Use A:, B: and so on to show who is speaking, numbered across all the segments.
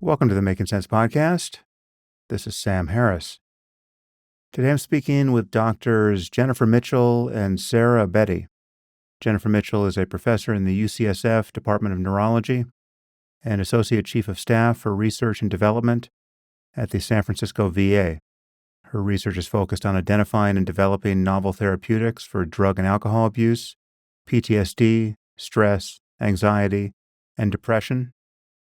A: Welcome to the Making Sense podcast. This is Sam Harris. Today I'm speaking with doctors Jennifer Mitchell and Sarah Abedi. Jennifer Mitchell is a professor in the UCSF Department of Neurology and Associate Chief of Staff for Research and Development at the San Francisco VA. Her research is focused on identifying and developing novel therapeutics for drug and alcohol abuse, PTSD, stress, anxiety, and depression,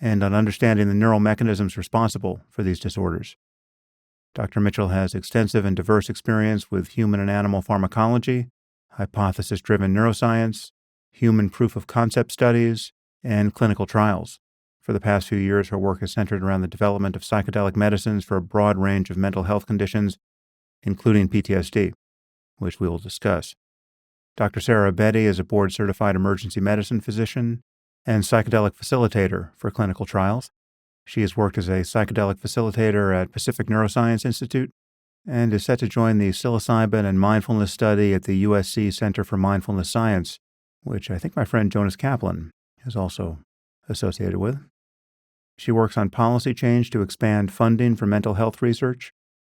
A: and on understanding the neural mechanisms responsible for these disorders. Dr. Mitchell has extensive and diverse experience with human and animal pharmacology, hypothesis-driven neuroscience, human proof-of-concept studies, and clinical trials. For the past few years, her work has centered around the development of psychedelic medicines for a broad range of mental health conditions, including PTSD, which we will discuss. Dr. Sarah Abedi is a board-certified emergency medicine physician and psychedelic facilitator for clinical trials. She has worked as a psychedelic facilitator at Pacific Neuroscience Institute and is set to join the psilocybin and mindfulness study at the USC Center for Mindfulness Science, which I think my friend Jonas Kaplan is also associated with. She works on policy change to expand funding for mental health research.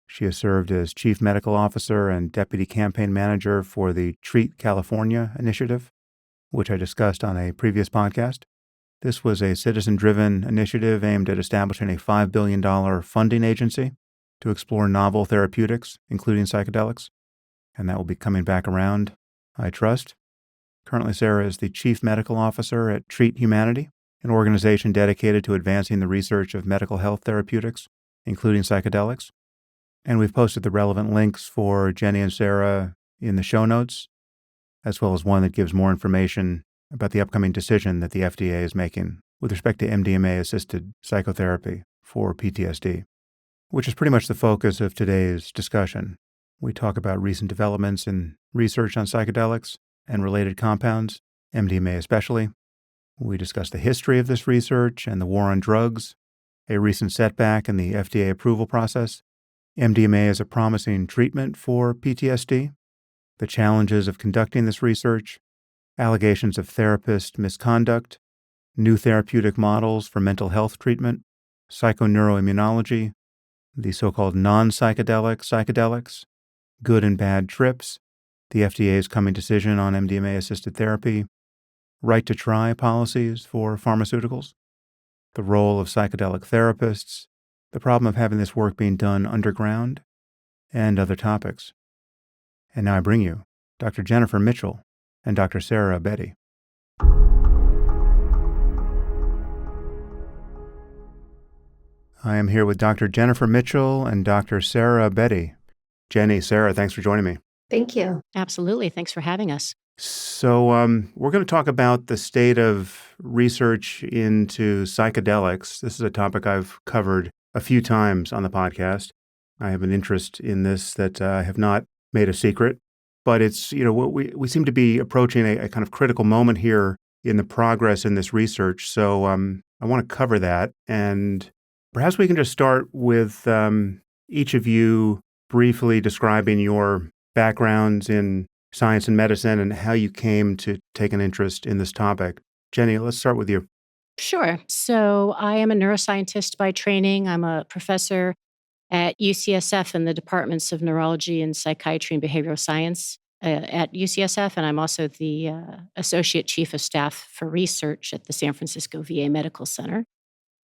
A: She has served as Chief Medical Officer and Deputy Campaign Manager for the Treat California initiative, which I discussed on a previous podcast. This was a citizen-driven initiative aimed at establishing a $5 billion funding agency to explore novel therapeutics, including psychedelics, and that will be coming back around, I trust. Currently, Sarah is the Chief Medical Officer at Treat Humanity, an organization dedicated to advancing the research of medical health therapeutics, including psychedelics. And we've posted the relevant links for Jenny and Sarah in the show notes, as well as one that gives more information about the upcoming decision that the FDA is making with respect to MDMA-assisted psychotherapy for PTSD, which is pretty much the focus of today's discussion. We talk about recent developments in research on psychedelics and related compounds, MDMA especially. We discuss the history of this research and the war on drugs, a recent setback in the FDA approval process, MDMA as a promising treatment for PTSD, the challenges of conducting this research, allegations of therapist misconduct, new therapeutic models for mental health treatment, psychoneuroimmunology, the so-called non-psychedelic psychedelics, good and bad trips, the FDA's coming decision on MDMA-assisted therapy, right-to-try policies for pharmaceuticals, the role of psychedelic therapists, the problem of having this work being done underground, and other topics. And now I bring you Dr. Jennifer Mitchell and Dr. Sarah Abedi. I am here with Dr. Jennifer Mitchell and Dr. Sarah Abedi. Jenny, Sarah, thanks for joining me.
B: Thank you.
C: Absolutely. Thanks for having us.
A: So we're going to talk about the state of research into psychedelics. This is a topic I've covered a few times on the podcast. I have an interest in this that I have not made a secret, but it's, we seem to be approaching a kind of critical moment here in the progress in this research. So I want to cover that. And perhaps we can just start with each of you briefly describing your backgrounds in science and medicine and how you came to take an interest in this topic. Jenny, let's start with you.
C: Sure. So I am a neuroscientist by training. I'm a professor at UCSF in the departments of neurology and psychiatry and behavioral science at UCSF. And I'm also the associate chief of staff for research at the San Francisco VA Medical Center.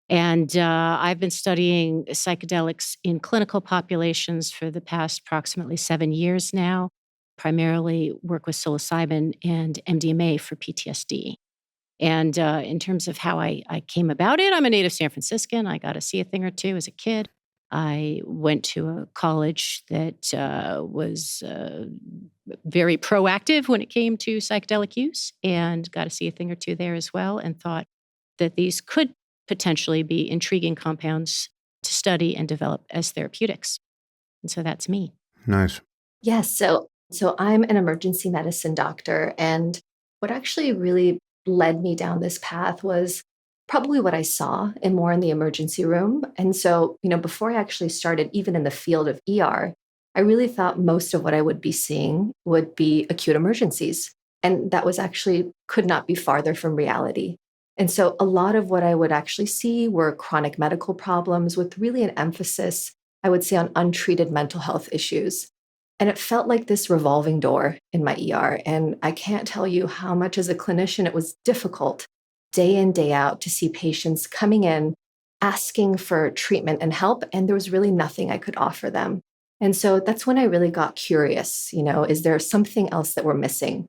C: And I've been studying psychedelics in clinical populations for the past approximately 7 years now, primarily work with psilocybin and MDMA for PTSD. And in terms of how I came about it, I'm a native San Franciscan. I got to see a thing or two as a kid. I went to a college that was very proactive when it came to psychedelic use and got to see a thing or two there as well and thought that these could potentially be intriguing compounds to study and develop as therapeutics. And so that's me.
A: Nice.
B: Yes. So I'm an emergency medicine doctor. And what actually really led me down this path was probably what I saw and more in the emergency room. And so, before I actually started even in the field of ER, I really thought most of what I would be seeing would be acute emergencies. And that was actually could not be farther from reality. And so a lot of what I would actually see were chronic medical problems with really an emphasis, I would say, on untreated mental health issues. And it felt like this revolving door in my ER. And I can't tell you how much as a clinician it was difficult day in, day out to see patients coming in asking for treatment and help. And there was really nothing I could offer them. And so that's when I really got curious, is there something else that we're missing?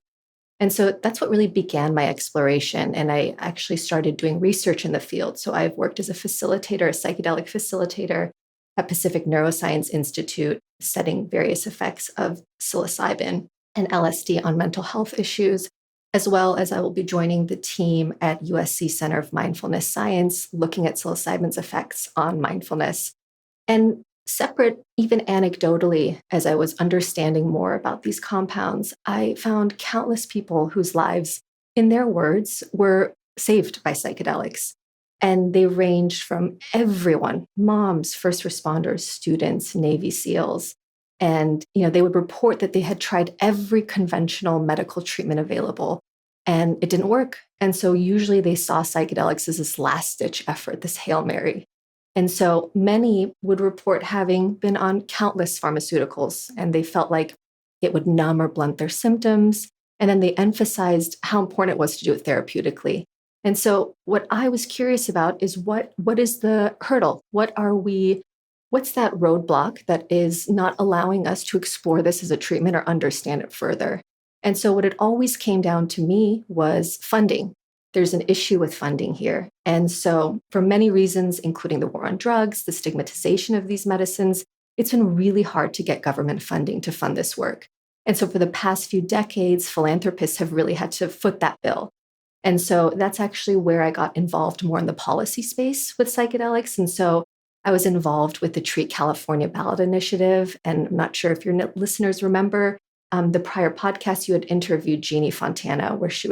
B: And so that's what really began my exploration. And I actually started doing research in the field. So I've worked as a facilitator, a psychedelic facilitator at Pacific Neuroscience Institute, studying various effects of psilocybin and LSD on mental health issues, as well as I will be joining the team at USC Center of Mindfulness Science, looking at psilocybin's effects on mindfulness. And separate, even anecdotally, as I was understanding more about these compounds, I found countless people whose lives, in their words, were saved by psychedelics. And they ranged from everyone, moms, first responders, students, Navy SEALs. And they would report that they had tried every conventional medical treatment available and it didn't work. And so usually they saw psychedelics as this last ditch effort, this Hail Mary. And so many would report having been on countless pharmaceuticals, and they felt like it would numb or blunt their symptoms. And then they emphasized how important it was to do it therapeutically. And so what I was curious about is what is the hurdle? What's that roadblock that is not allowing us to explore this as a treatment or understand it further? And so what it always came down to me was funding. There's an issue with funding here. And so for many reasons, including the war on drugs, the stigmatization of these medicines, it's been really hard to get government funding to fund this work. And so for the past few decades, philanthropists have really had to foot that bill. And so that's actually where I got involved more in the policy space with psychedelics. And so I was involved with the Treat California ballot initiative. And I'm not sure if your listeners remember the prior podcast, you had interviewed Dr. Jeannie Fontana, where she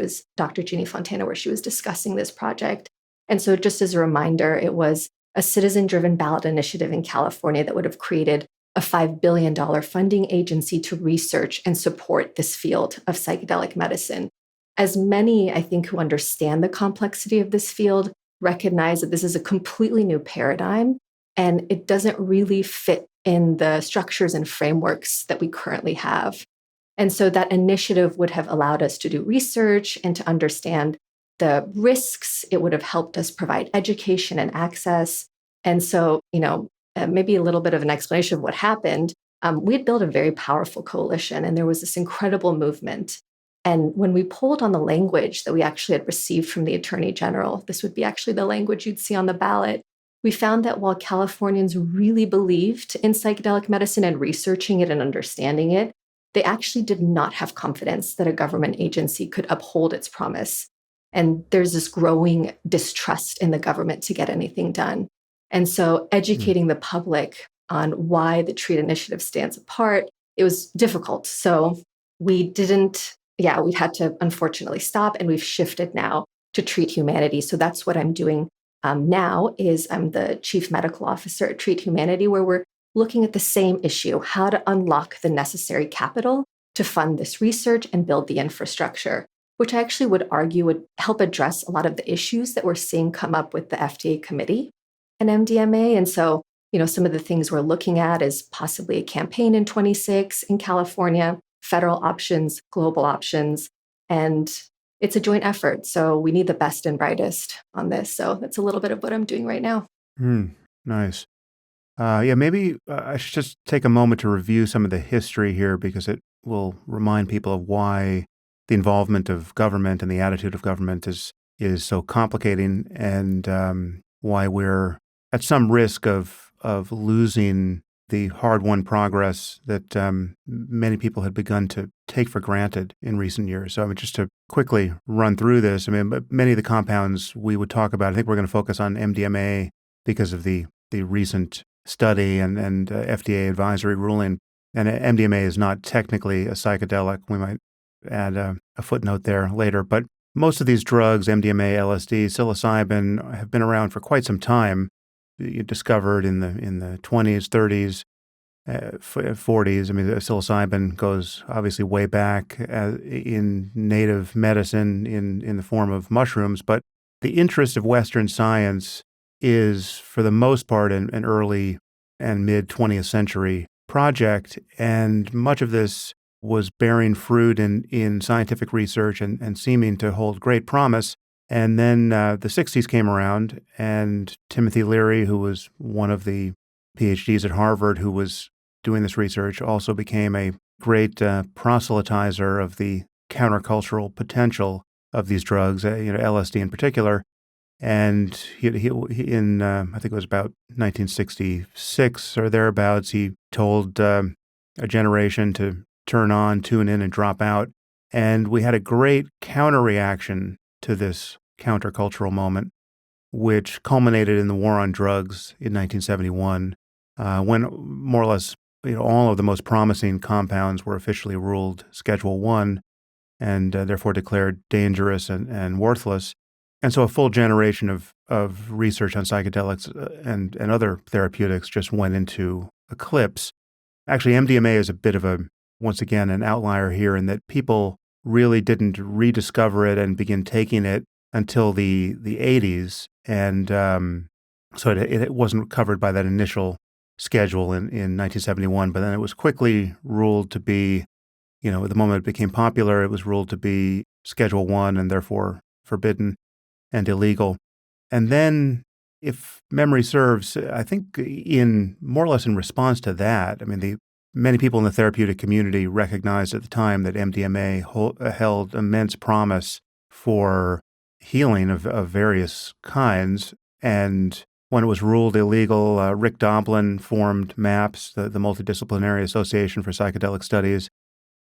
B: was discussing this project. And so just as a reminder, it was a citizen-driven ballot initiative in California that would have created a $5 billion funding agency to research and support this field of psychedelic medicine. As many, I think, who understand the complexity of this field recognize that this is a completely new paradigm, and it doesn't really fit in the structures and frameworks that we currently have. And so that initiative would have allowed us to do research and to understand the risks. It would have helped us provide education and access. And so, maybe a little bit of an explanation of what happened. We had built a very powerful coalition, and there was this incredible movement. And when we pulled on the language that we actually had received from the Attorney General, this would be actually the language you'd see on the ballot. We found that while Californians really believed in psychedelic medicine and researching it and understanding it, they actually did not have confidence that a government agency could uphold its promise. And there's this growing distrust in the government to get anything done. And so educating the public on why the TREAT initiative stands apart, it was difficult. So we had to unfortunately stop, and we've shifted now to Treat Humanity. So that's what I'm doing now is I'm the chief medical officer at Treat Humanity, where we're looking at the same issue, how to unlock the necessary capital to fund this research and build the infrastructure, which I actually would argue would help address a lot of the issues that we're seeing come up with the FDA committee and MDMA. And so, some of the things we're looking at is possibly a campaign in 26 in California, federal options, global options, and it's a joint effort. So we need the best and brightest on this. So that's a little bit of what I'm doing right now.
A: Nice. Maybe I should just take a moment to review some of the history here, because it will remind people of why the involvement of government and the attitude of government is so complicating, and why we're at some risk of losing the hard-won progress that many people had begun to take for granted in recent years. So just to quickly run through this, many of the compounds we would talk about, I think we're going to focus on MDMA because of the recent study and FDA advisory ruling. And MDMA is not technically a psychedelic. We might add a footnote there later. But most of these drugs, MDMA, LSD, psilocybin, have been around for quite some time. Discovered in the 20s, 30s, 40s. Psilocybin goes obviously way back in native medicine in the form of mushrooms, but the interest of Western science is, for the most part, an early and mid 20th century project. And much of this was bearing fruit in scientific research and seeming to hold great promise. And then the 60s came around, and Timothy Leary, who was one of the PhDs at Harvard who was doing this research, also became a great proselytizer of the countercultural potential of these drugs, LSD in particular. And he in, I think it was about 1966 or thereabouts, he told a generation to turn on, tune in, and drop out. And we had a great counter-reaction to this countercultural moment, which culminated in the war on drugs in 1971, when more or less all of the most promising compounds were officially ruled Schedule 1 and therefore declared dangerous and worthless. And so a full generation of research on psychedelics and other therapeutics just went into eclipse. Actually, MDMA is a bit of once again, an outlier here in that people really didn't rediscover it and begin taking it until the 80s. And so it wasn't covered by that initial schedule in 1971, but then it was quickly ruled to be, at the moment it became popular, it was ruled to be Schedule 1 and therefore forbidden and illegal. And then, if memory serves, I think more or less in response to that, many people in the therapeutic community recognized at the time that MDMA held immense promise for healing of various kinds. And when it was ruled illegal, Rick Doblin formed MAPS, the Multidisciplinary Association for Psychedelic Studies,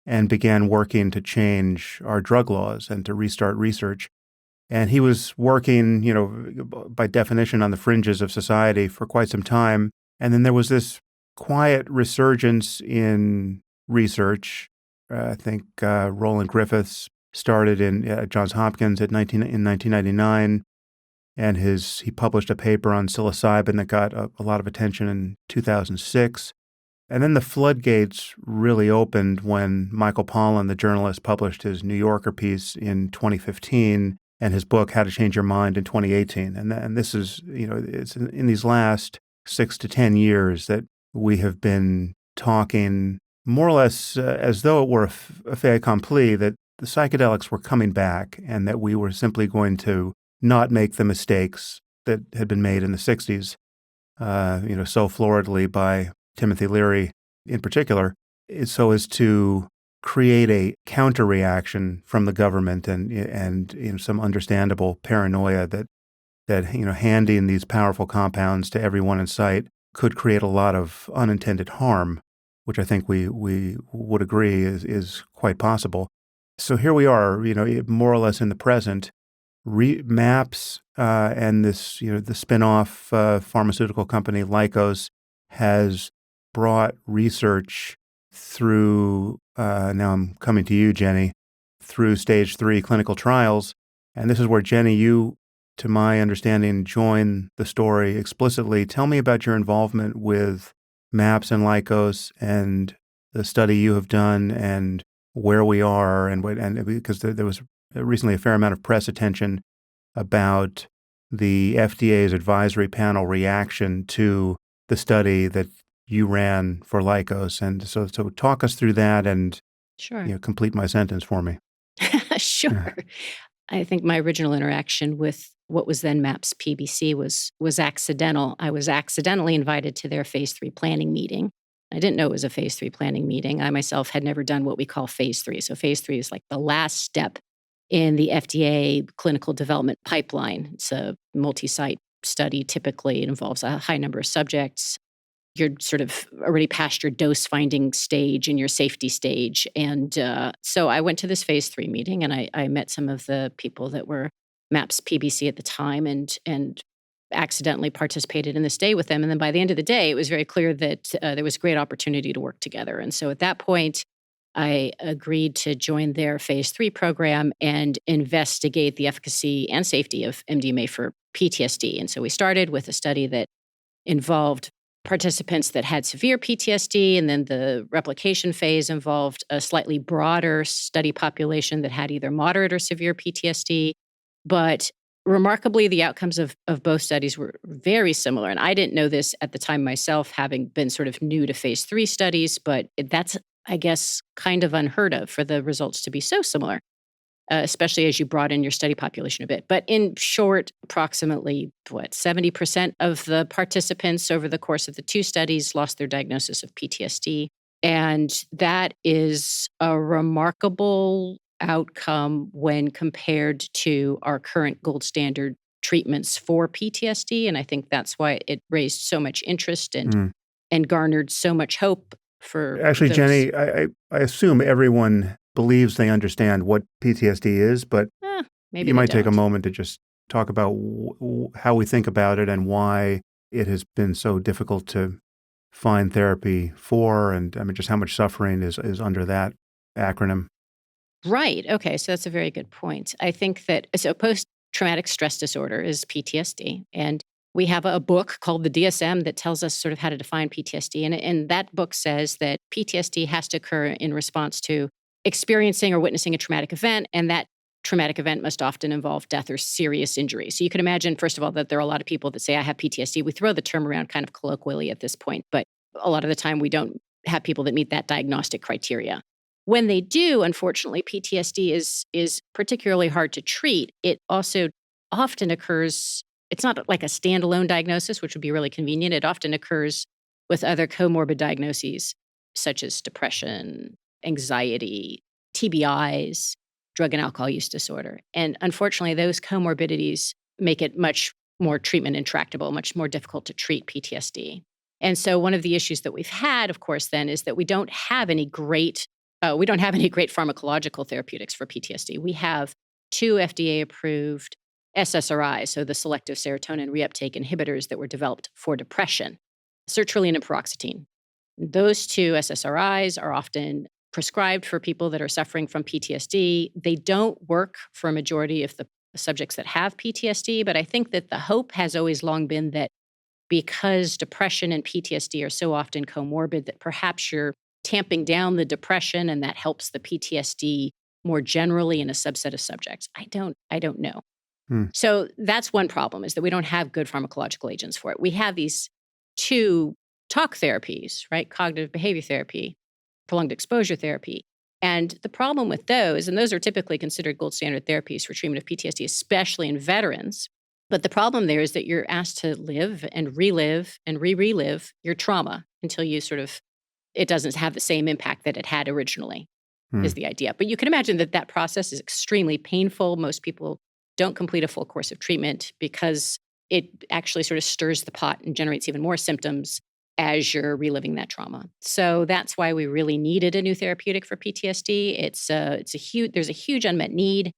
A: and began working to change our drug laws and to restart research. And he was working, by definition on the fringes of society for quite some time. And then there was this quiet resurgence in research. I think Roland Griffiths started in Johns Hopkins in 1999, and he published a paper on psilocybin that got a lot of attention in 2006. And then the floodgates really opened when Michael Pollan, the journalist, published his New Yorker piece in 2015 and his book, How to Change Your Mind, in 2018. And this is, it's in these last 6 to 10 years that we have been talking more or less as though it were a fait accompli that the psychedelics were coming back and that we were simply going to not make the mistakes that had been made in the 60s, so floridly by Timothy Leary in particular, so as to create a counter-reaction from the government and some understandable paranoia that handing these powerful compounds to everyone in sight could create a lot of unintended harm, which I think we would agree is quite possible. So here we are, more or less in the present. MAPS and this, the spin-off pharmaceutical company Lykos has brought research through, now I'm coming to you, Jenny, through stage 3 clinical trials. And this is where, Jenny, you, to my understanding, join the story explicitly. Tell me about your involvement with MAPS and Lykos and the study you have done and where we are, and because there was recently a fair amount of press attention about the FDA's advisory panel reaction to the study that you ran for Lykos. And so talk us through that and
C: Sure.
A: Complete my sentence for me.
C: Sure. I think my original interaction with what was then MAPS PBC was accidental. I was accidentally invited to their phase 3 planning meeting. I didn't know it was a phase 3 planning meeting. I myself had never done what we call phase 3. So phase 3 is like the last step in the FDA clinical development pipeline. It's a multi-site study. Typically, it involves a high number of subjects. You're sort of already past your dose finding stage and your safety stage. And so I went to this phase 3 meeting and I met some of the people that were MAPS PBC at the time and accidentally participated in this day with them. And then by the end of the day, it was very clear that there was a great opportunity to work together. And so at that point, I agreed to join their phase 3 program and investigate the efficacy and safety of MDMA for PTSD. And so we started with a study that involved participants that had severe PTSD, and then the replication phase involved a slightly broader study population that had either moderate or severe PTSD. But remarkably, the outcomes of both studies were very similar. And I didn't know this at the time myself, having been sort of new to phase 3 studies, but that's, I guess, kind of unheard of for the results to be so similar, especially as you broaden your study population a bit. But in short, approximately, 70% of the participants over the course of the 2 studies lost their diagnosis of PTSD. And that is a remarkable outcome when compared to our current gold standard treatments for PTSD. And I think that's why it raised so much interest
A: Mm.
C: and garnered so much hope for
A: Actually,
C: those.
A: Jenny, I assume everyone believes they understand what PTSD is, but
C: Maybe
A: you
C: they
A: might take a
C: don't.
A: moment to just talk about how we think about it and why it has been so difficult to find therapy for, and I mean, just how much suffering is under that acronym.
C: Right. Okay. So that's a very good point. I think that post-traumatic stress disorder is PTSD. And we have a book called the DSM that tells us sort of how to define PTSD. And that book says that PTSD has to occur in response to experiencing or witnessing a traumatic event. And that traumatic event must often involve death or serious injury. So you can imagine, first of all, that there are a lot of people that say, I have PTSD. We throw the term around kind of colloquially at this point, but a lot of the time we don't have people that meet that diagnostic criteria. When they do, unfortunately, PTSD is particularly hard to treat. It also often occurs, it's not like a standalone diagnosis, which would be really convenient. It often occurs with other comorbid diagnoses, such as depression, anxiety, TBIs, drug and alcohol use disorder. And unfortunately, those comorbidities make it much more treatment intractable, much more difficult to treat PTSD. And so one of the issues that we've had, of course, then is that we don't have any great pharmacological therapeutics for PTSD. We have 2 FDA-approved SSRIs, so the selective serotonin reuptake inhibitors that were developed for depression, sertraline and paroxetine. Those 2 SSRIs are often prescribed for people that are suffering from PTSD. They don't work for a majority of the subjects that have PTSD, but I think that the hope has always long been that because depression and PTSD are so often comorbid, that perhaps you're tamping down the depression and that helps the PTSD more generally in a subset of subjects. I don't know.
A: Hmm.
C: So that's one problem, is that we don't have good pharmacological agents for it. We have these 2 talk therapies, right? Cognitive behavior therapy, prolonged exposure therapy. And the problem with those, and those are typically considered gold standard therapies for treatment of PTSD, especially in veterans. But the problem there is that you're asked to live and relive and relive your trauma until you it doesn't have the same impact that it had originally, is the idea. But you can imagine that process is extremely painful. Most people don't complete a full course of treatment because it actually sort of stirs the pot and generates even more symptoms as you're reliving that trauma. So that's why we really needed a new therapeutic for PTSD. There's a huge unmet need.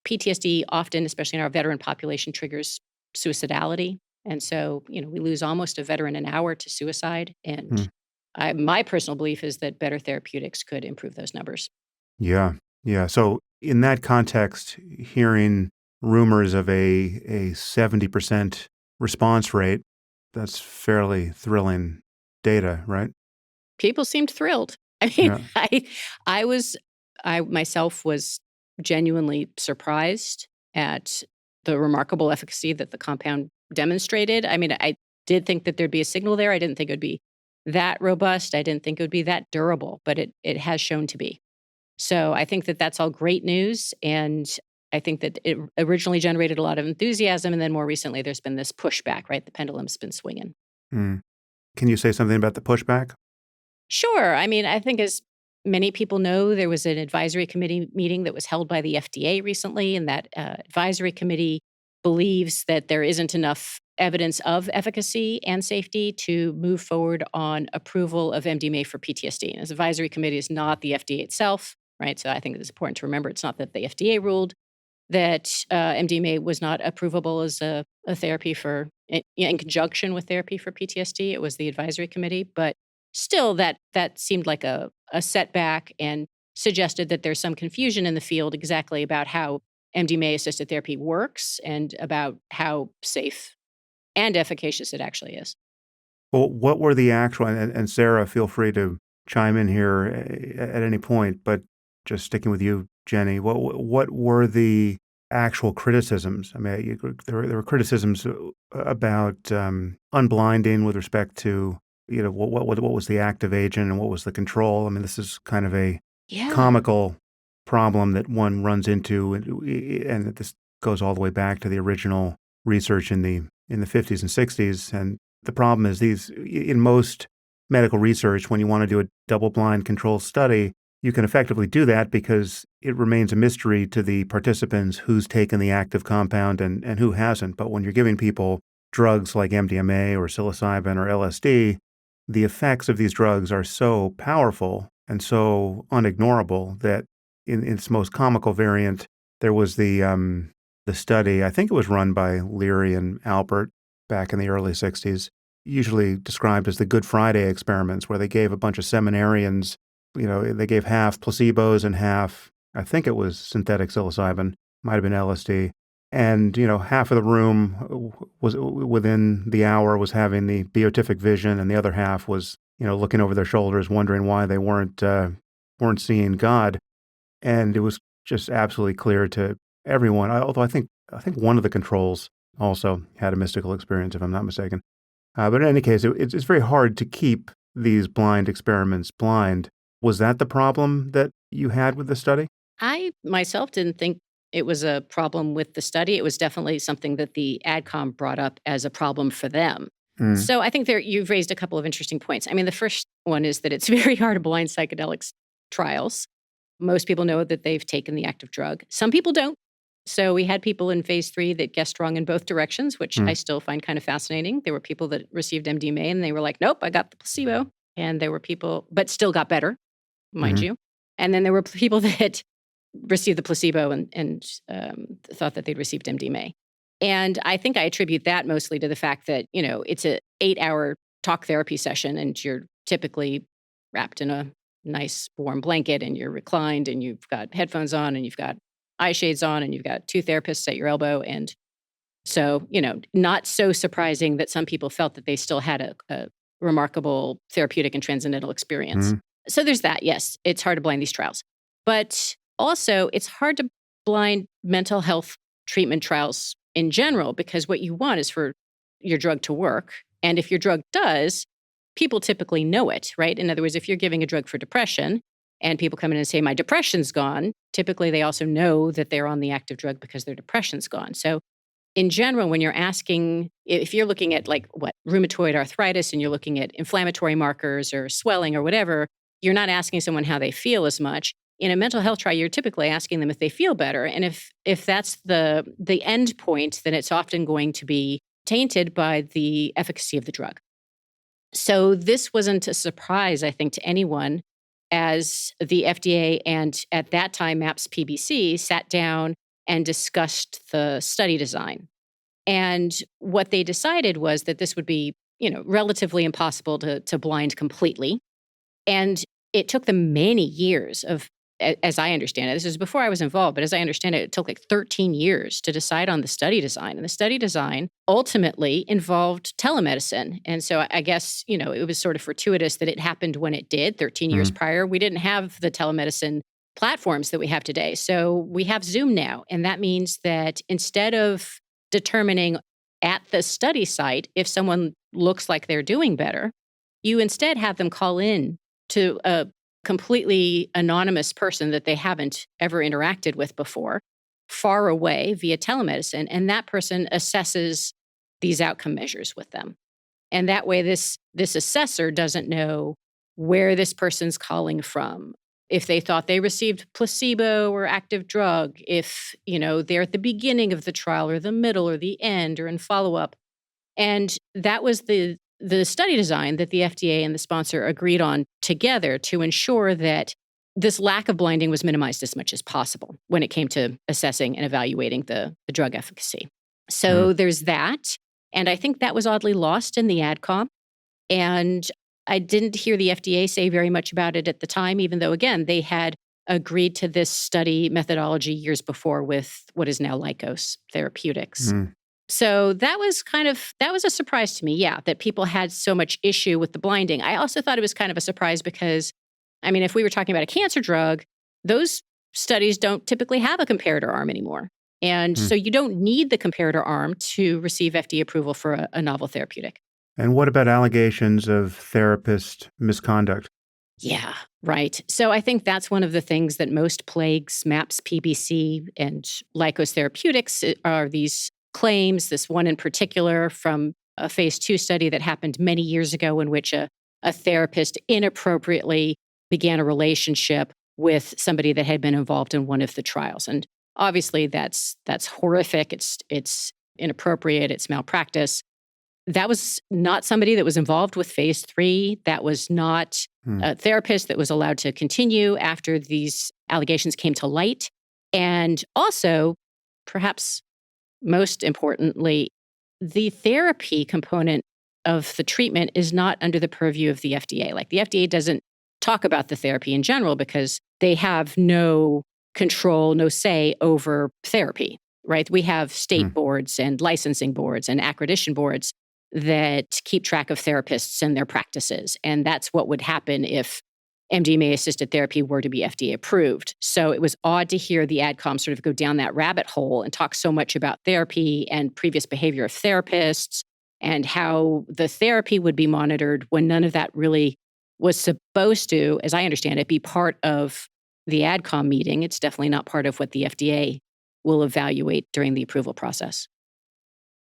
C: PTSD often, especially in our veteran population, triggers suicidality. And so, we lose almost a veteran an hour to suicide. And my personal belief is that better therapeutics could improve those numbers.
A: Yeah. Yeah. So in that context, hearing rumors of a 70% response rate, that's fairly thrilling data, right?
C: People seemed thrilled. I mean,
A: Yeah.
C: I myself was genuinely surprised at the remarkable efficacy that the compound demonstrated. I mean, I did think that there'd be a signal there. I didn't think it would be that robust. I didn't think it would be that durable, but it has shown to be. So I think that that's all great news. And I think that it originally generated a lot of enthusiasm. And then more recently, there's been this pushback, right? The pendulum's been swinging.
A: Mm. Can you say something about the pushback?
C: Sure. I mean, I think as many people know, there was an advisory committee meeting that was held by the FDA recently, and that advisory committee believes that there isn't enough evidence of efficacy and safety to move forward on approval of MDMA for PTSD. And this advisory committee is not the FDA itself, right? So I think it's important to remember it's not that the FDA ruled that MDMA was not approvable as a therapy in conjunction with therapy for PTSD. It was the advisory committee, but still that seemed like a setback and suggested that there's some confusion in the field exactly about how MDMA-assisted therapy works and about how safe and efficacious it actually is.
A: Well, what were the actual, and Sarah, feel free to chime in here at any point, but just sticking with you, Jenny, what were the actual criticisms. I mean, there were criticisms about unblinding with respect to, what was the active agent and what was the control. I mean, this is kind of a
C: Yeah.
A: comical problem that one runs into, and this goes all the way back to the original research in the 50s and 60s. And the problem is in most medical research, when you want to do a double-blind control study, you can effectively do that because it remains a mystery to the participants who's taken the active compound and who hasn't. But when you're giving people drugs like MDMA or psilocybin or LSD, the effects of these drugs are so powerful and so unignorable that in its most comical variant, there was the study, I think it was run by Leary and Albert back in the early 60s, usually described as the Good Friday experiments, where they gave a bunch of seminarians, they gave half placebos and half, I think it was synthetic psilocybin, might have been LSD. And, half of the room was within the hour was having the beatific vision, and the other half was, looking over their shoulders, wondering why they weren't seeing God. And it was just absolutely clear to everyone. Although I think one of the controls also had a mystical experience, if I'm not mistaken. But in any case, it's very hard to keep these blind experiments blind. Was that the problem that you had with the study?
C: I myself didn't think it was a problem with the study. It was definitely something that the AdCom brought up as a problem for them.
A: Mm.
C: So I think you've raised a couple of interesting points. I mean, the first one is that it's very hard to blind psychedelics trials. Most people know that they've taken the active drug. Some people don't. So we had people in phase 3 that guessed wrong in both directions, which I still find kind of fascinating. There were people that received MDMA and they were like, nope, I got the placebo. And there were people, but still got better, mind you. And then there were people that received the placebo and thought that they'd received MDMA. And I think I attribute that mostly to the fact that, it's an 8-hour talk therapy session and you're typically wrapped in a nice warm blanket and you're reclined and you've got headphones on and you've got eye shades on and you've got 2 therapists at your elbow. And so, not so surprising that some people felt that they still had a remarkable therapeutic and transcendental experience. So there's that. Yes, it's hard to blind these trials. But also, it's hard to blind mental health treatment trials in general, because what you want is for your drug to work. And if your drug does, people typically know it, right? In other words, if you're giving a drug for depression and people come in and say, my depression's gone, typically they also know that they're on the active drug because their depression's gone. So in general, when you're asking, if you're looking at rheumatoid arthritis and you're looking at inflammatory markers or swelling or whatever, you're not asking someone how they feel as much. In a mental health trial, you're typically asking them if they feel better. And if that's the end point, then it's often going to be tainted by the efficacy of the drug. So this wasn't a surprise, I think, to anyone, as the FDA and at that time MAPS PBC sat down and discussed the study design. And what they decided was that this would be, relatively impossible to blind completely. And it took them many years as I understand it, this is before I was involved, but as I understand it, it took 13 years to decide on the study design. And the study design ultimately involved telemedicine. And so I guess, it was sort of fortuitous that it happened when it did 13 years prior. We didn't have the telemedicine platforms that we have today. So we have Zoom now. And that means that instead of determining at the study site if someone looks like they're doing better, you instead have them call in to a completely anonymous person that they haven't ever interacted with before, far away via telemedicine, and that person assesses these outcome measures with them. And that way, this assessor doesn't know where this person's calling from, if they thought they received placebo or active drug, if they're at the beginning of the trial or the middle or the end or in follow-up. And that was the study design that the FDA and the sponsor agreed on together to ensure that this lack of blinding was minimized as much as possible when it came to assessing and evaluating the drug efficacy. So there's that. And I think that was oddly lost in the AdCom. And I didn't hear the FDA say very much about it at the time, even though, again, they had agreed to this study methodology years before with what is now Lykos Therapeutics. So that was a surprise to me, that people had so much issue with the blinding. I also thought it was kind of a surprise because, if we were talking about a cancer drug, those studies don't typically have a comparator arm anymore. And so you don't need the comparator arm to receive FDA approval for a novel therapeutic.
A: And what about allegations of therapist misconduct?
C: Yeah, right. So I think that's one of the things that most plagues MAPS, PBC, and Lykos therapeutics are these claims, this one in particular from a phase 2 study that happened many years ago in which a therapist inappropriately began a relationship with somebody that had been involved in one of the trials. And obviously that's horrific. It's inappropriate. It's malpractice. That was not somebody that was involved with phase 3. That was not a therapist that was allowed to continue after these allegations came to light. And also, perhaps most importantly, the therapy component of the treatment is not under the purview of the FDA. Like the FDA doesn't talk about the therapy in general because they have no control, no say over therapy, right? We have state boards and licensing boards and accreditation boards that keep track of therapists and their practices. And that's what would happen if MDMA-assisted therapy were to be FDA approved. So it was odd to hear the AdCom sort of go down that rabbit hole and talk so much about therapy and previous behavior of therapists and how the therapy would be monitored when none of that really was supposed to, as I understand it, be part of the AdCom meeting. It's definitely not part of what the FDA will evaluate during the approval process.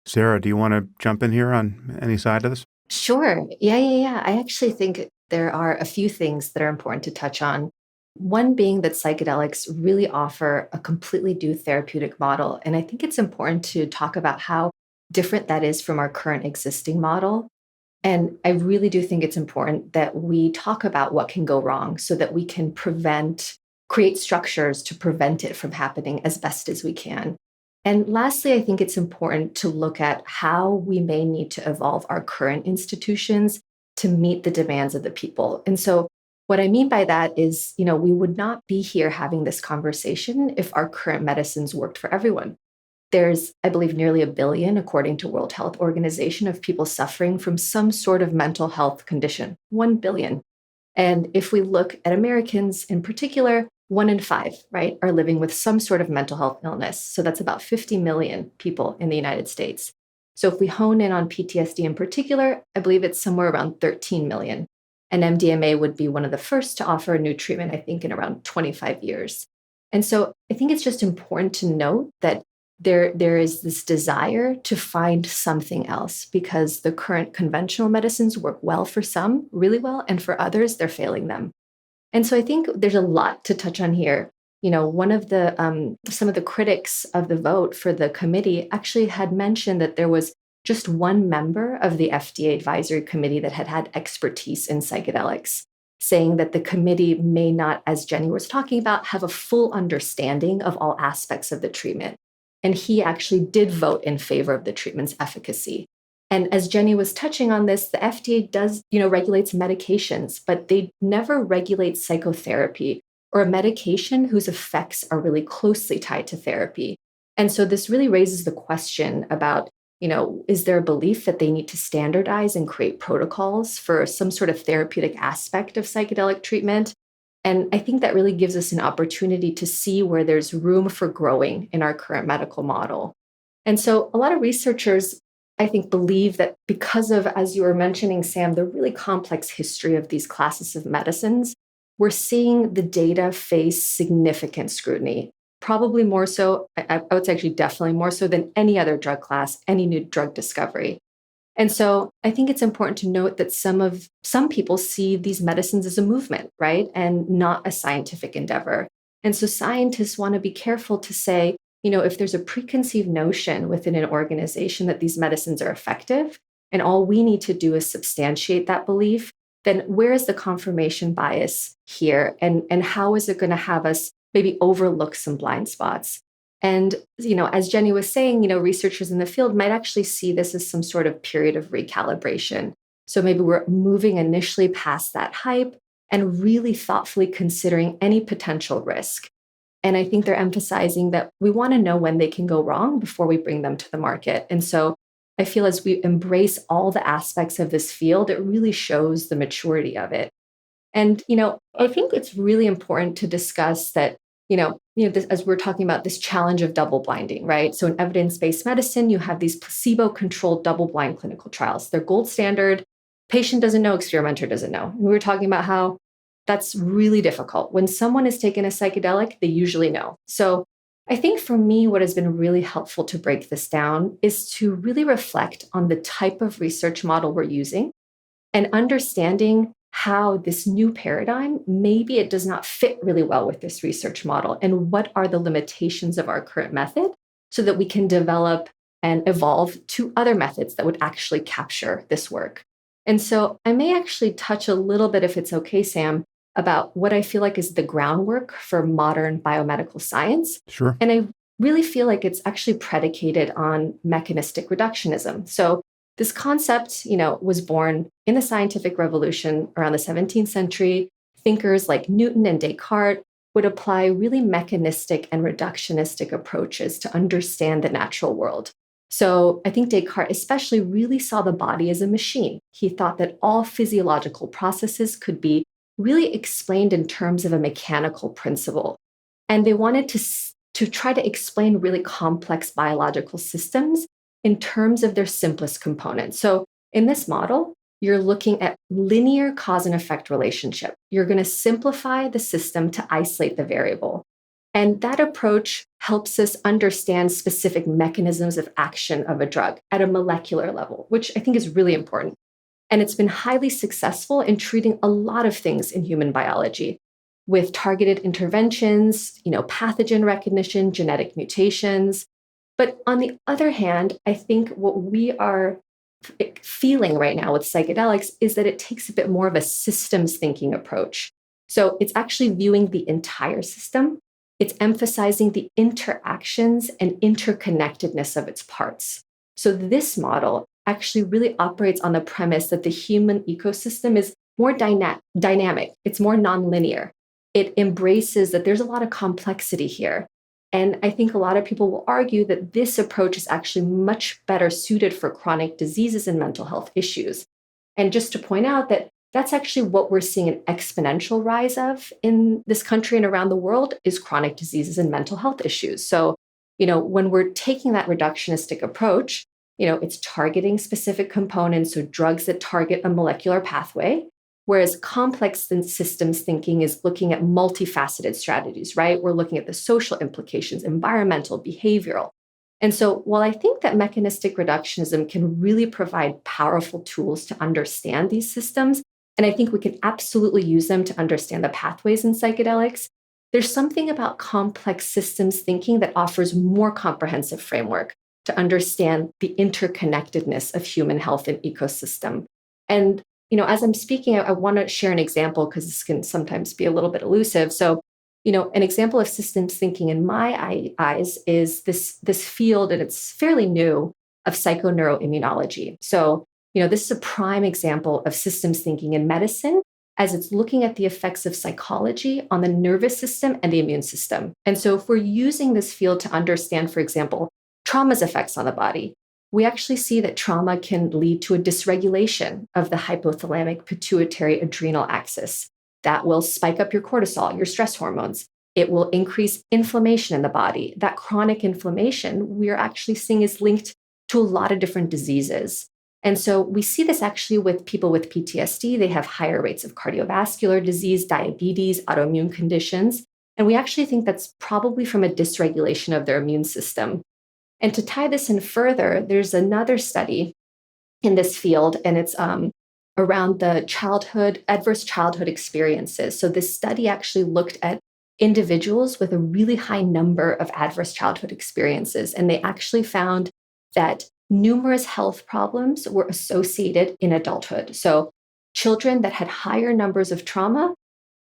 A: Sarah, do you want to jump in here on any side of this?
B: Sure. Yeah. I actually think there are a few things that are important to touch on. One being that psychedelics really offer a completely new therapeutic model. And I think it's important to talk about how different that is from our current existing model. And I really do think it's important that we talk about what can go wrong so that we can create structures to prevent it from happening as best as we can. And lastly, I think it's important to look at how we may need to evolve our current institutions to meet the demands of the people. And so what I mean by that is, we would not be here having this conversation if our current medicines worked for everyone. There's, I believe, nearly 1 billion, according to World Health Organization, of people suffering from some sort of mental health condition. 1 billion. And if we look at Americans in particular, 1 in 5, right, are living with some sort of mental health illness. So that's about 50 million people in the United States. So if we hone in on PTSD in particular, I believe it's somewhere around 13 million. And MDMA would be one of the first to offer a new treatment, I think, in around 25 years. And so I think it's just important to note that there is this desire to find something else because the current conventional medicines work well for some, really well, and for others, they're failing them. And so I think there's a lot to touch on here. One of some of the critics of the vote for the committee actually had mentioned that there was just one member of the FDA advisory committee that had expertise in psychedelics, saying that the committee may not, as Jenny was talking about, have a full understanding of all aspects of the treatment. And he actually did vote in favor of the treatment's efficacy. And as Jenny was touching on this, the FDA does, regulates medications, but they never regulate psychotherapy or a medication whose effects are really closely tied to therapy. And so this really raises the question about, is there a belief that they need to standardize and create protocols for some sort of therapeutic aspect of psychedelic treatment? And I think that really gives us an opportunity to see where there's room for growing in our current medical model. And so a lot of researchers, I think, believe that because of, as you were mentioning, Sam, the really complex history of these classes of medicines, we're seeing the data face significant scrutiny, probably more so, I would say actually definitely more so than any other drug class, any new drug discovery. And so I think it's important to note that some people see these medicines as a movement, right? And not a scientific endeavor. And so scientists want to be careful to say, if there's a preconceived notion within an organization that these medicines are effective, and all we need to do is substantiate that belief, then where is the confirmation bias here? And how is it going to have us maybe overlook some blind spots? And, as Jenny was saying, researchers in the field might actually see this as some sort of period of recalibration. So maybe we're moving initially past that hype and really thoughtfully considering any potential risk. And I think they're emphasizing that we want to know when they can go wrong before we bring them to the market. And so I feel as we embrace all the aspects of this field, it really shows the maturity of it. And, I think it's really important to discuss that, as we're talking about this challenge of double blinding, right? So in evidence-based medicine, you have these placebo-controlled double-blind clinical trials. They're gold standard. Patient doesn't know, experimenter doesn't know. And we were talking about how that's really difficult. When someone is taking a psychedelic, they usually know. So I think for me, what has been really helpful to break this down is to really reflect on the type of research model we're using and understanding how this new paradigm, maybe it does not fit really well with this research model, and what are the limitations of our current method so that we can develop and evolve to other methods that would actually capture this work. And so I may actually touch a little bit, if it's okay, Sam, about what I feel like is the groundwork for modern biomedical science.
A: Sure.
B: And I really feel like it's actually predicated on mechanistic reductionism. So this concept, was born in the scientific revolution around the 17th century. Thinkers like Newton and Descartes would apply really mechanistic and reductionistic approaches to understand the natural world. So I think Descartes especially really saw the body as a machine. He thought that all physiological processes could be really explained in terms of a mechanical principle. And they wanted to try to explain really complex biological systems in terms of their simplest components. So in this model, you're looking at linear cause and effect relationship. You're going to simplify the system to isolate the variable. And that approach helps us understand specific mechanisms of action of a drug at a molecular level, which I think is really important. And it's been highly successful in treating a lot of things in human biology with targeted interventions, pathogen recognition, genetic mutations. But on the other hand, I think what we are feeling right now with psychedelics is that it takes a bit more of a systems thinking approach. So it's actually viewing the entire system. It's emphasizing the interactions and interconnectedness of its parts. So this model actually really operates on the premise that the human ecosystem is more dynamic. It's more nonlinear. It embraces that there's a lot of complexity here. And I think a lot of people will argue that this approach is actually much better suited for chronic diseases and mental health issues. And just to point out that that's actually what we're seeing an exponential rise of in this country and around the world is chronic diseases and mental health issues. So, when we're taking that reductionistic approach, it's targeting specific components, so drugs that target a molecular pathway, whereas complex systems thinking is looking at multifaceted strategies, right? We're looking at the social implications, environmental, behavioral. And so while I think that mechanistic reductionism can really provide powerful tools to understand these systems, and I think we can absolutely use them to understand the pathways in psychedelics, there's something about complex systems thinking that offers more comprehensive framework to understand the interconnectedness of human health and ecosystem. And, as I'm speaking, I want to share an example because this can sometimes be a little bit elusive. So, an example of systems thinking in my eyes is this field, and it's fairly new, of psychoneuroimmunology. So, this is a prime example of systems thinking in medicine as it's looking at the effects of psychology on the nervous system and the immune system. And so if we're using this field to understand, for example, trauma's effects on the body, we actually see that trauma can lead to a dysregulation of the hypothalamic pituitary adrenal axis. That will spike up your cortisol, your stress hormones. It will increase inflammation in the body. That chronic inflammation we're actually seeing is linked to a lot of different diseases. And so we see this actually with people with PTSD. They have higher rates of cardiovascular disease, diabetes, autoimmune conditions. And we actually think that's probably from a dysregulation of their immune system. And to tie this in further, there's another study in this field, and it's around the adverse childhood experiences. So this study actually looked at individuals with a really high number of adverse childhood experiences, and they actually found that numerous health problems were associated in adulthood. So children that had higher numbers of trauma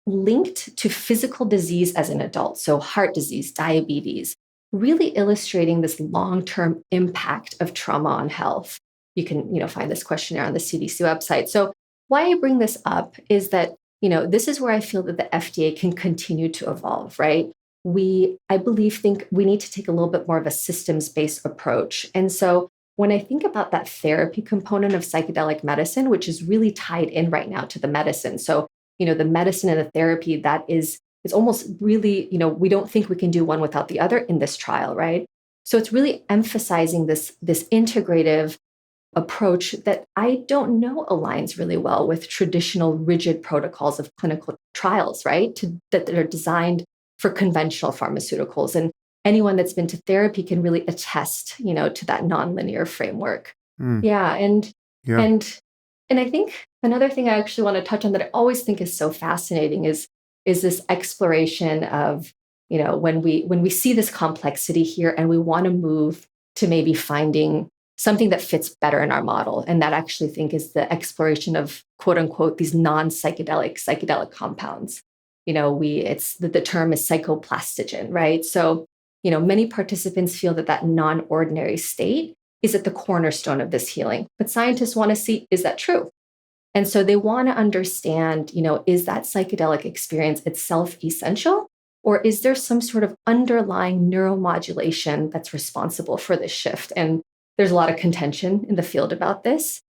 B: linked to physical disease as an adult, so heart disease, diabetes, really illustrating this long-term impact of trauma on health. You can, find this questionnaire on the CDC website. So why I bring this up is that, this is where I feel that the FDA can continue to evolve, right? I think we need to take a little bit more of a systems-based approach. And so when I think about that therapy component of psychedelic medicine, which is really tied in right now to the medicine. So, the medicine and the therapy, that is It's almost really, we don't think we can do one without the other in this trial, right? So it's really emphasizing this integrative approach that I don't know aligns really well with traditional rigid protocols of clinical trials, right? That are designed for conventional pharmaceuticals. And anyone that's been to therapy can really attest, to that nonlinear framework.
A: Mm,
B: Yeah. And
A: yeah.
B: and and I think another thing I actually want to touch on that I always think is so fascinating is this exploration of, when we see this complexity here and we want to move to maybe finding something that fits better in our model. And that actually think is the exploration of quote unquote these non-psychedelic compounds. It's the term is psychoplastogen, right? So, many participants feel that non-ordinary state is at the cornerstone of this healing. But scientists want to see, is that true? And so they want to understand, is that psychedelic experience itself essential? Or is there some sort of underlying neuromodulation that's responsible for this shift? And there's a lot of contention in the field about this.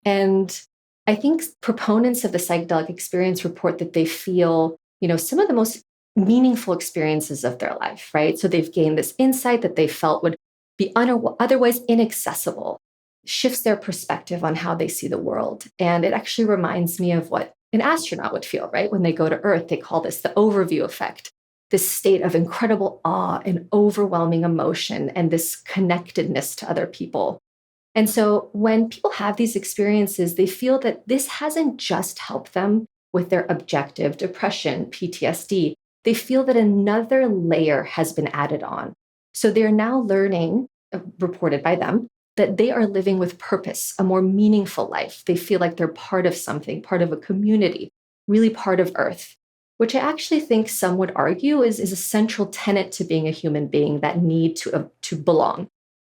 B: And I think proponents of the psychedelic experience report that they feel, some of the most meaningful experiences of their life, right? So they've gained this insight that they felt would be otherwise inaccessible, shifts their perspective on how they see the world. And it actually reminds me of what an astronaut would feel, right? When they go to Earth, they call this the overview effect, this state of incredible awe and overwhelming emotion and this connectedness to other people. And so when people have these experiences, they feel that this hasn't just helped them with their objective depression, PTSD. They feel that another layer has been added on. So they're now learning, reported by them, that they are living with purpose, a more meaningful life. They feel like they're part of something, part of a community, really part of Earth, which I actually think some would argue is a central tenet to being a human being, that need to belong.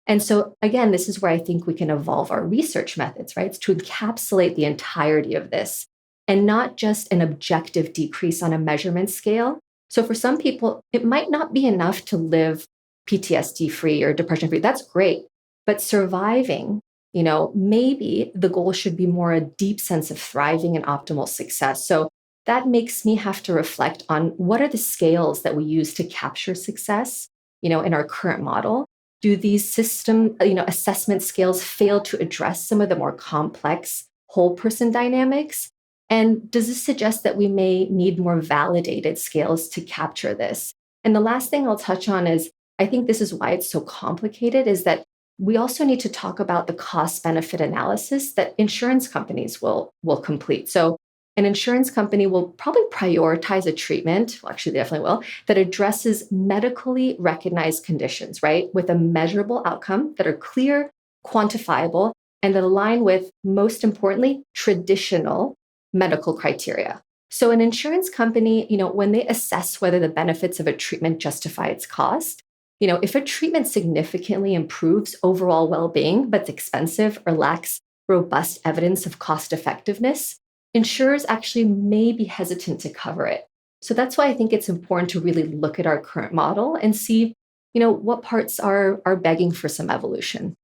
B: And so, again, this is where I think we can evolve our research methods, right? It's to encapsulate the entirety of this and not just an objective decrease on a measurement scale. So for some people, it might not be enough to live PTSD free or depression free. That's great. But surviving, maybe the goal should be more a deep sense of thriving and optimal success. So that makes me have to reflect on what are the scales that we use to capture success, in our current model. Do these system, assessment scales fail to address some of the more complex whole person dynamics? And does this suggest that we may need more validated scales to capture this? And the last thing I'll touch on is, I think this is why it's so complicated, is that we also need to talk about the cost benefit analysis that insurance companies will complete. So an insurance company will probably prioritize a treatment, well, actually, they definitely will, that addresses medically recognized conditions, right? With a measurable outcome that are clear, quantifiable, and that align with, most importantly, traditional medical criteria. So an insurance company, when they assess whether the benefits of a treatment justify its cost, if a treatment significantly improves overall well-being, but it's expensive or lacks robust evidence of cost effectiveness, insurers actually may be hesitant to cover it. So that's why I think it's important to really look at our current model and see, what parts are begging for some evolution.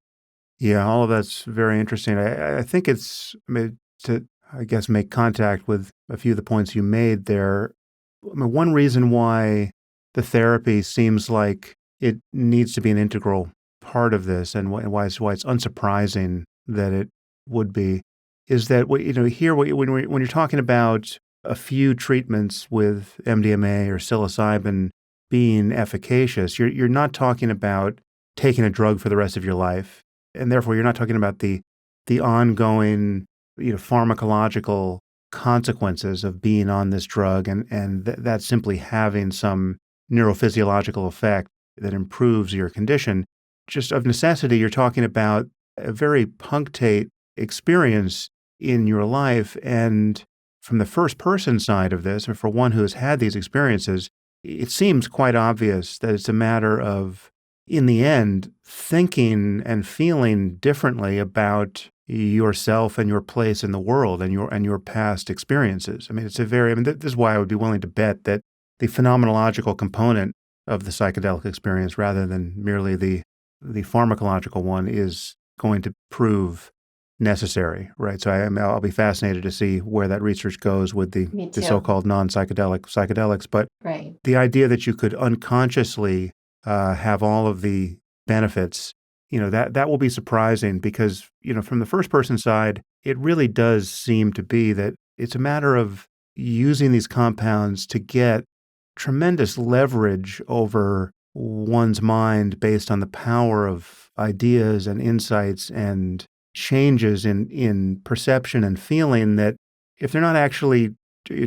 A: Yeah, all of that's very interesting. I think it's to, I guess, make contact with a few of the points you made there. One reason why the therapy seems like it needs to be an integral part of this, and why it's unsurprising that it would be, is that here when you're talking about a few treatments with MDMA or psilocybin being efficacious, you're not talking about taking a drug for the rest of your life, and therefore you're not talking about the ongoing pharmacological consequences of being on this drug, and that simply having some neurophysiological effect that improves your condition. Just of necessity, you're talking about a very punctate experience in your life. And from the first person side of this, or for one who has had these experiences, it seems quite obvious that it's a matter of, in the end, thinking and feeling differently about yourself and your place in the world and your past experiences. This is why I would be willing to bet that the phenomenological component of the psychedelic experience, rather than merely the pharmacological one, is going to prove necessary, right? So I'll be fascinated to see where that research goes with
B: Me
A: the
B: too.
A: so-called non-psychedelic psychedelics. But
B: Right.
A: the idea that you could unconsciously have all of the benefits, that will be surprising because, from the first person side, it really does seem to be that it's a matter of using these compounds to get tremendous leverage over one's mind based on the power of ideas and insights and changes in perception and feeling that if they're not actually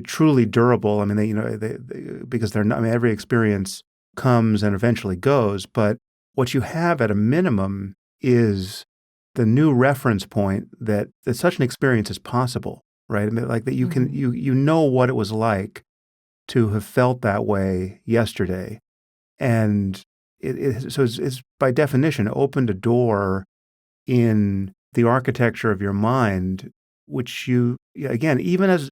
A: truly durable, I mean, because they're not, I mean, every experience comes and eventually goes, but what you have at a minimum is the new reference point that such an experience is possible, right? I mean, like that you can, you know what it was like to have felt that way yesterday. And so it's by definition opened a door in the architecture of your mind, which again, even as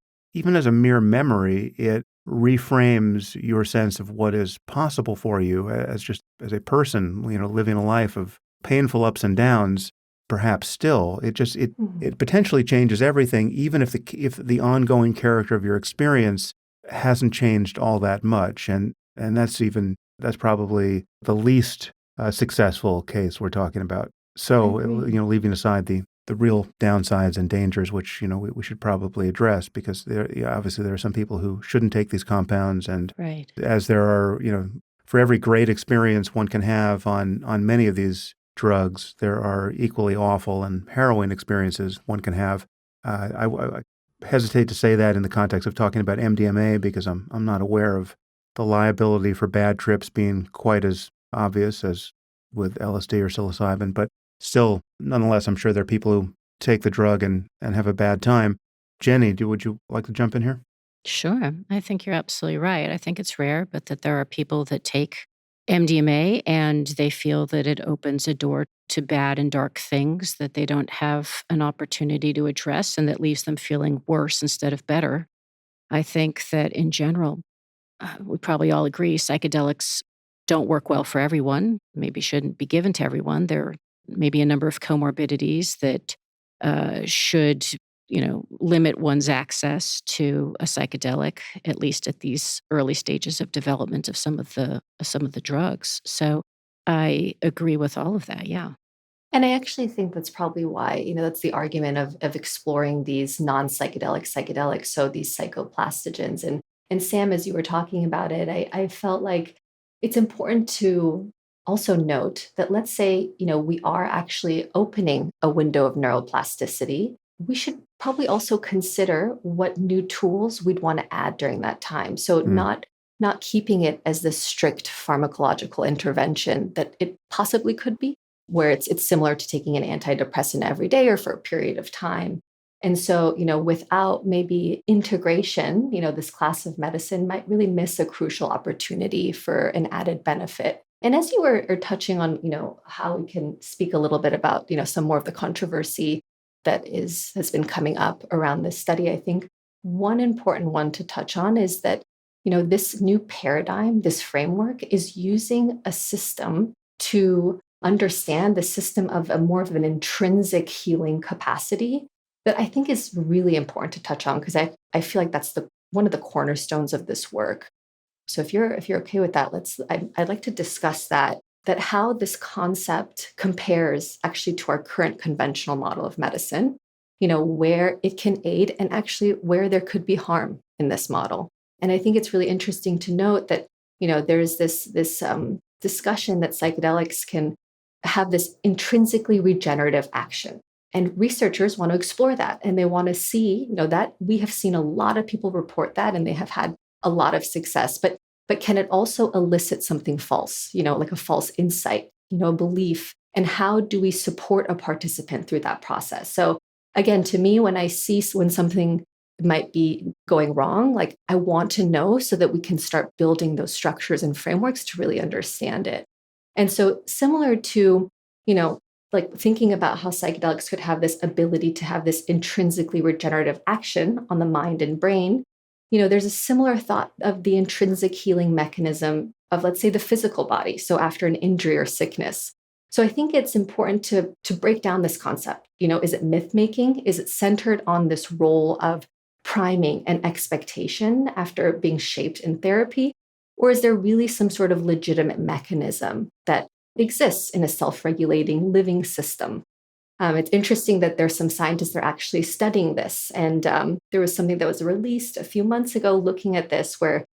A: a mere memory, it reframes your sense of what is possible for you as a person, living a life of painful ups and downs. Perhaps still, it potentially changes everything, even if the ongoing character of your experience hasn't changed all that much, and that's probably the least successful case we're talking about. So, leaving aside the real downsides and dangers, which we should probably address, because obviously there are some people who shouldn't take these compounds, and
C: Right.
A: as there are, for every great experience one can have on many of these drugs, there are equally awful and harrowing experiences one can have. I hesitate to say that in the context of talking about MDMA because I'm not aware of the liability for bad trips being quite as obvious as with LSD or psilocybin, but still, nonetheless, I'm sure there are people who take the drug and have a bad time. Jenny, would you like to jump in here?
C: Sure. I think you're absolutely right. I think it's rare, but that there are people that take MDMA and they feel that it opens a door to bad and dark things that they don't have an opportunity to address and that leaves them feeling worse instead of better. I think that in general, we probably all agree psychedelics don't work well for everyone, maybe shouldn't be given to everyone. There may be a number of comorbidities that should, limit one's access to a psychedelic, at least at these early stages of development of some of the drugs. So I agree with all of that. Yeah.
B: And I actually think that's probably why, that's the argument of exploring these non-psychedelic psychedelics, so these psychoplastogens. And Sam, as you were talking about it, I felt like it's important to also note that let's say, we are actually opening a window of neuroplasticity. We should probably also consider what new tools we'd want to add during that time. So not keeping it as this strict pharmacological intervention that it possibly could be, where it's similar to taking an antidepressant every day or for a period of time. And so, without maybe integration, this class of medicine might really miss a crucial opportunity for an added benefit. And as you were touching on, how we can speak a little bit about, some more of the controversy that has been coming up around this study, I think one important one to touch on is that, this new paradigm, this framework is using a system to understand the system of a more of an intrinsic healing capacity that I think is really important to touch on because I feel like that's one of the cornerstones of this work. So if you're okay with that, I'd like to discuss that how this concept compares actually to our current conventional model of medicine, where it can aid and actually where there could be harm in this model. And I think it's really interesting to note that, there's this discussion that psychedelics can have this intrinsically regenerative action. And researchers want to explore that. And they want to see, that we have seen a lot of people report that and they have had a lot of success. But can it also elicit something false, like a false insight, a belief? And how do we support a participant through that process? So again, to me, when something might be going wrong, like I want to know so that we can start building those structures and frameworks to really understand it. And so similar to, like thinking about how psychedelics could have this ability to have this intrinsically regenerative action on the mind and brain, there's a similar thought of the intrinsic healing mechanism of, let's say, the physical body. So after an injury or sickness, So I think it's important to break down this concept. Is it myth making? Is it centered on this role of priming and expectation after being shaped in therapy? Or is there really some sort of legitimate mechanism that exists in a self regulating living system? It's interesting that there's some scientists that are actually studying this. And there was something that was released a few months ago looking at this where,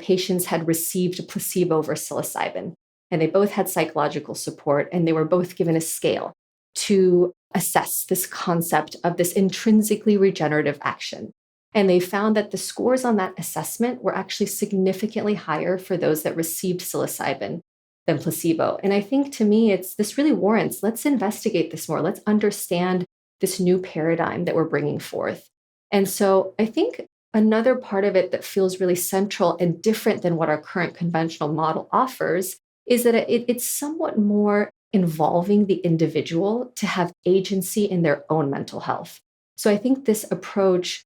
B: patients had received a placebo versus psilocybin, and they both had psychological support, and they were both given a scale to assess this concept of this intrinsically regenerative action. And they found that the scores on that assessment were actually significantly higher for those that received psilocybin than placebo. And I think to me, this really warrants, let's investigate this more. Let's understand this new paradigm that we're bringing forth. And so I think another part of it that feels really central and different than what our current conventional model offers is that it's somewhat more involving the individual to have agency in their own mental health. So I think this approach,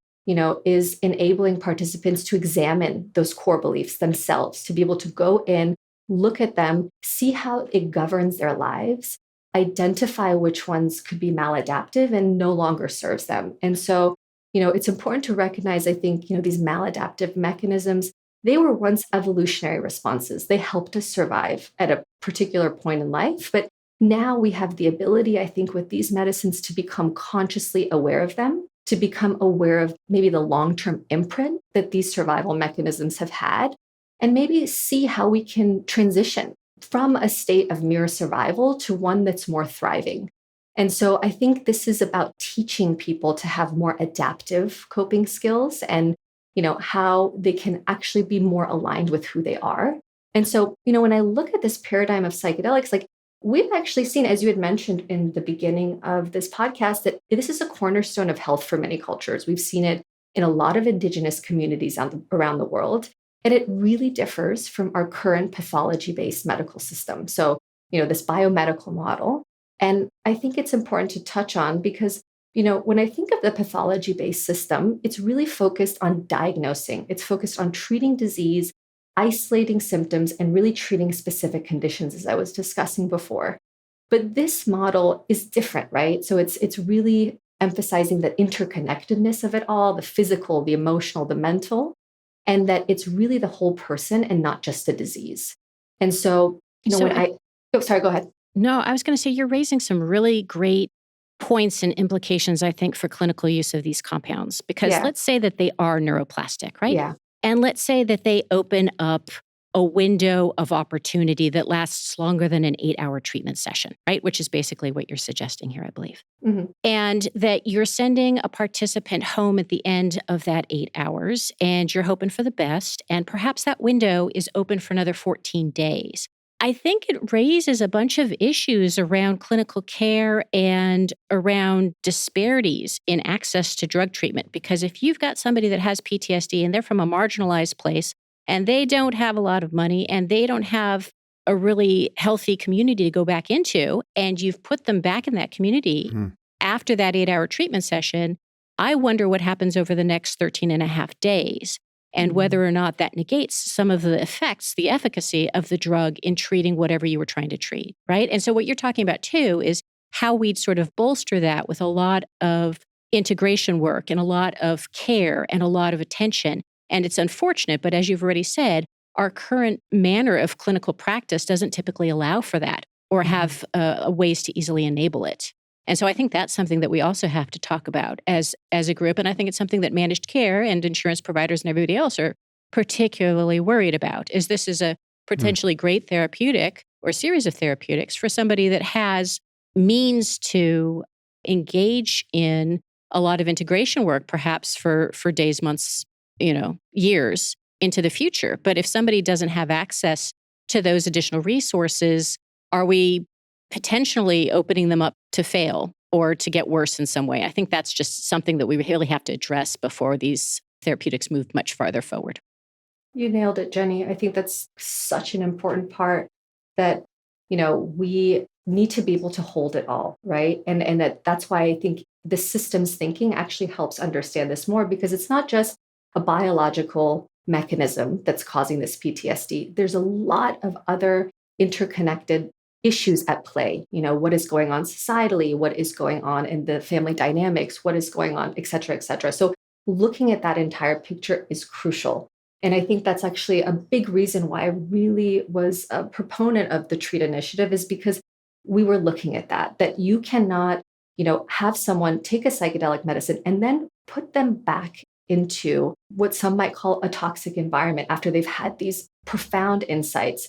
B: is enabling participants to examine those core beliefs themselves, to be able to go in, look at them, see how it governs their lives, identify which ones could be maladaptive and no longer serves them. And so, it's important to recognize, I think, these maladaptive mechanisms, they were once evolutionary responses. They helped us survive at a particular point in life. But now we have the ability, I think, with these medicines to become consciously aware of them, to become aware of maybe the long-term imprint that these survival mechanisms have had, and maybe see how we can transition from a state of mere survival to one that's more thriving. And so I think this is about teaching people to have more adaptive coping skills and, how they can actually be more aligned with who they are. And so, when I look at this paradigm of psychedelics, like we've actually seen, as you had mentioned in the beginning of this podcast, that this is a cornerstone of health for many cultures. We've seen it in a lot of indigenous communities around the world. And it really differs from our current pathology-based medical system. So, this biomedical model. And I think it's important to touch on because, when I think of the pathology-based system, it's really focused on diagnosing. It's focused on treating disease, isolating symptoms, and really treating specific conditions, as I was discussing before. But this model is different, right? So it's really emphasizing the interconnectedness of it all, the physical, the emotional, the mental, and that it's really the whole person and not just a disease. And so, sorry, go ahead.
C: No, I was going to say you're raising some really great points and implications, I think, for clinical use of these compounds. Because let's say that they are neuroplastic, right?
B: Yeah.
C: And let's say that they open up a window of opportunity that lasts longer than an 8-hour treatment session, right? Which is basically what you're suggesting here, I believe.
B: Mm-hmm.
C: And that you're sending a participant home at the end of that 8 hours, and you're hoping for the best. And perhaps that window is open for another 14 days. I think it raises a bunch of issues around clinical care and around disparities in access to drug treatment. Because if you've got somebody that has PTSD and they're from a marginalized place and they don't have a lot of money and they don't have a really healthy community to go back into, and you've put them back in that community after that 8-hour treatment session, I wonder what happens over the next 13 and a half days. And whether or not that negates some of the effects, the efficacy of the drug in treating whatever you were trying to treat, right? And so what you're talking about too is how we'd sort of bolster that with a lot of integration work and a lot of care and a lot of attention. And it's unfortunate, but as you've already said, our current manner of clinical practice doesn't typically allow for that or have ways to easily enable it. And so I think that's something that we also have to talk about as a group. And I think it's something that managed care and insurance providers and everybody else are particularly worried about, is this is a potentially great therapeutic or series of therapeutics for somebody that has means to engage in a lot of integration work, perhaps for days, months, years into the future. But if somebody doesn't have access to those additional resources, are we potentially opening them up to fail or to get worse in some way? I think that's just something that we really have to address before these therapeutics move much farther forward.
B: You nailed it, Jenny. I think that's such an important part that, we need to be able to hold it all, right? And that's why I think the systems thinking actually helps understand this more, because it's not just a biological mechanism that's causing this PTSD. There's a lot of other interconnected issues at play. What is going on societally, what is going on in the family dynamics, what is going on, et cetera, et cetera. So looking at that entire picture is crucial. And I think that's actually a big reason why I really was a proponent of the TREAT initiative, is because we were looking at that you cannot, have someone take a psychedelic medicine and then put them back into what some might call a toxic environment after they've had these profound insights.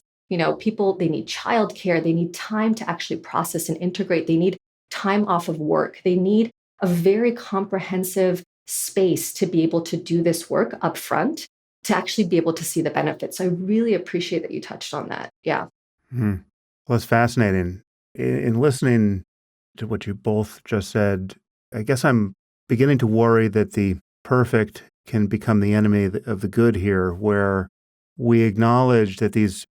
B: People, they need childcare, they need time to actually process and integrate, they need time off of work, they need a very comprehensive space to be able to do this work up front, to actually be able to see the benefits. So I really appreciate that you touched on that. Yeah.
A: Hmm. Well, it's fascinating. In listening to what you both just said, I guess I'm beginning to worry that the perfect can become the enemy of the good here, where we acknowledge that the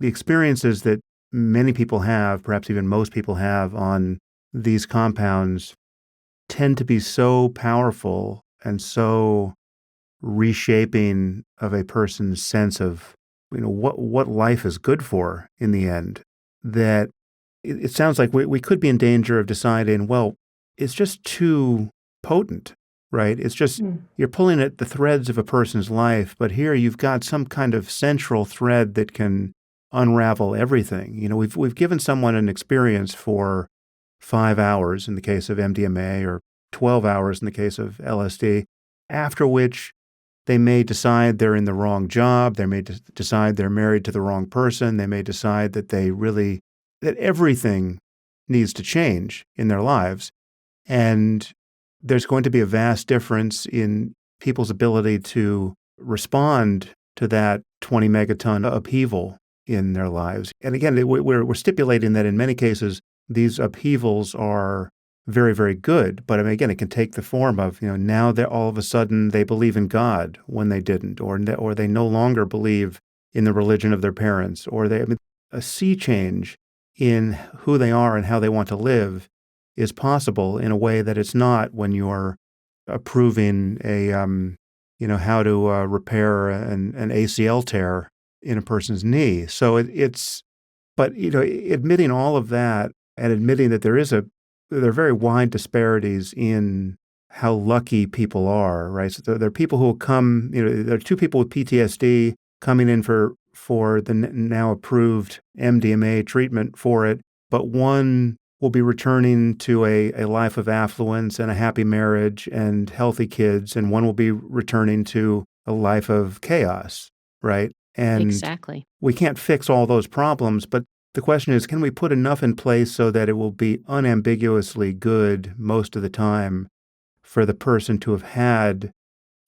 A: experiences that many people have, perhaps even most people have on these compounds, tend to be so powerful and so reshaping of a person's sense of what life is good for in the end, that it sounds like we could be in danger of deciding, well, it's just too potent, right? It's just you're pulling at the threads of a person's life, but here you've got some kind of central thread that can unravel everything. We've given someone an experience for 5 hours in the case of MDMA, or 12 hours in the case of LSD, after which they may decide they're in the wrong job. They may decide they're married to the wrong person. They may decide that that everything needs to change in their lives. And there's going to be a vast difference in people's ability to respond to that 20 megaton upheaval in their lives. And again, we're stipulating that in many cases, these upheavals are very, very good. But I mean, again, it can take the form of, now they're all of a sudden they believe in God when they didn't, or they no longer believe in the religion of their parents, or a sea change in who they are and how they want to live is possible in a way that it's not when you're approving how to repair an ACL tear in a person's knee. So but admitting all of that and admitting that there are very wide disparities in how lucky people are, right? So there are people who will come, there are two people with PTSD coming in for the now approved MDMA treatment for it, but one will be returning to a life of affluence and a happy marriage and healthy kids, and one will be returning to a life of chaos, right? And
C: Exactly.
A: we can't fix all those problems, but the question is, can we put enough in place so that it will be unambiguously good most of the time for the person to have had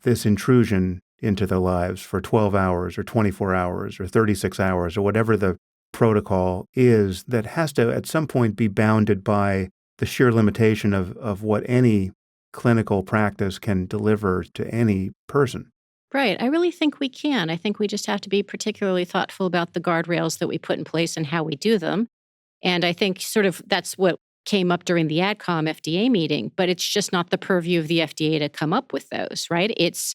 A: this intrusion into their lives for 12 hours or 24 hours or 36 hours or whatever the protocol is, that has to at some point be bounded by the sheer limitation of what any clinical practice can deliver to any person.
C: Right. I really think we can. I think we just have to be particularly thoughtful about the guardrails that we put in place and how we do them. And I think sort of that's what came up during the AdCom FDA meeting, but it's just not the purview of the FDA to come up with those, right? It's,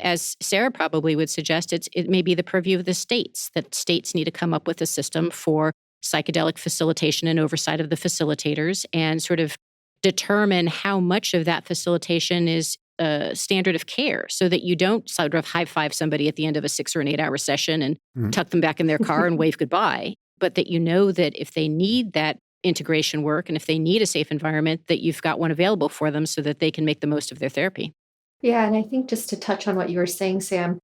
C: as Sarah probably would suggest, it may be the purview of the states, that states need to come up with a system for psychedelic facilitation and oversight of the facilitators, and sort of determine how much of that facilitation is a standard of care, so that you don't sort of high five somebody at the end of a 6 or an 8 hour session and tuck them back in their car and wave goodbye, but that that if they need that integration work and if they need a safe environment, that you've got one available for them so that they can make the most of their therapy.
B: Yeah. And I think just to touch on what you were saying, Sam,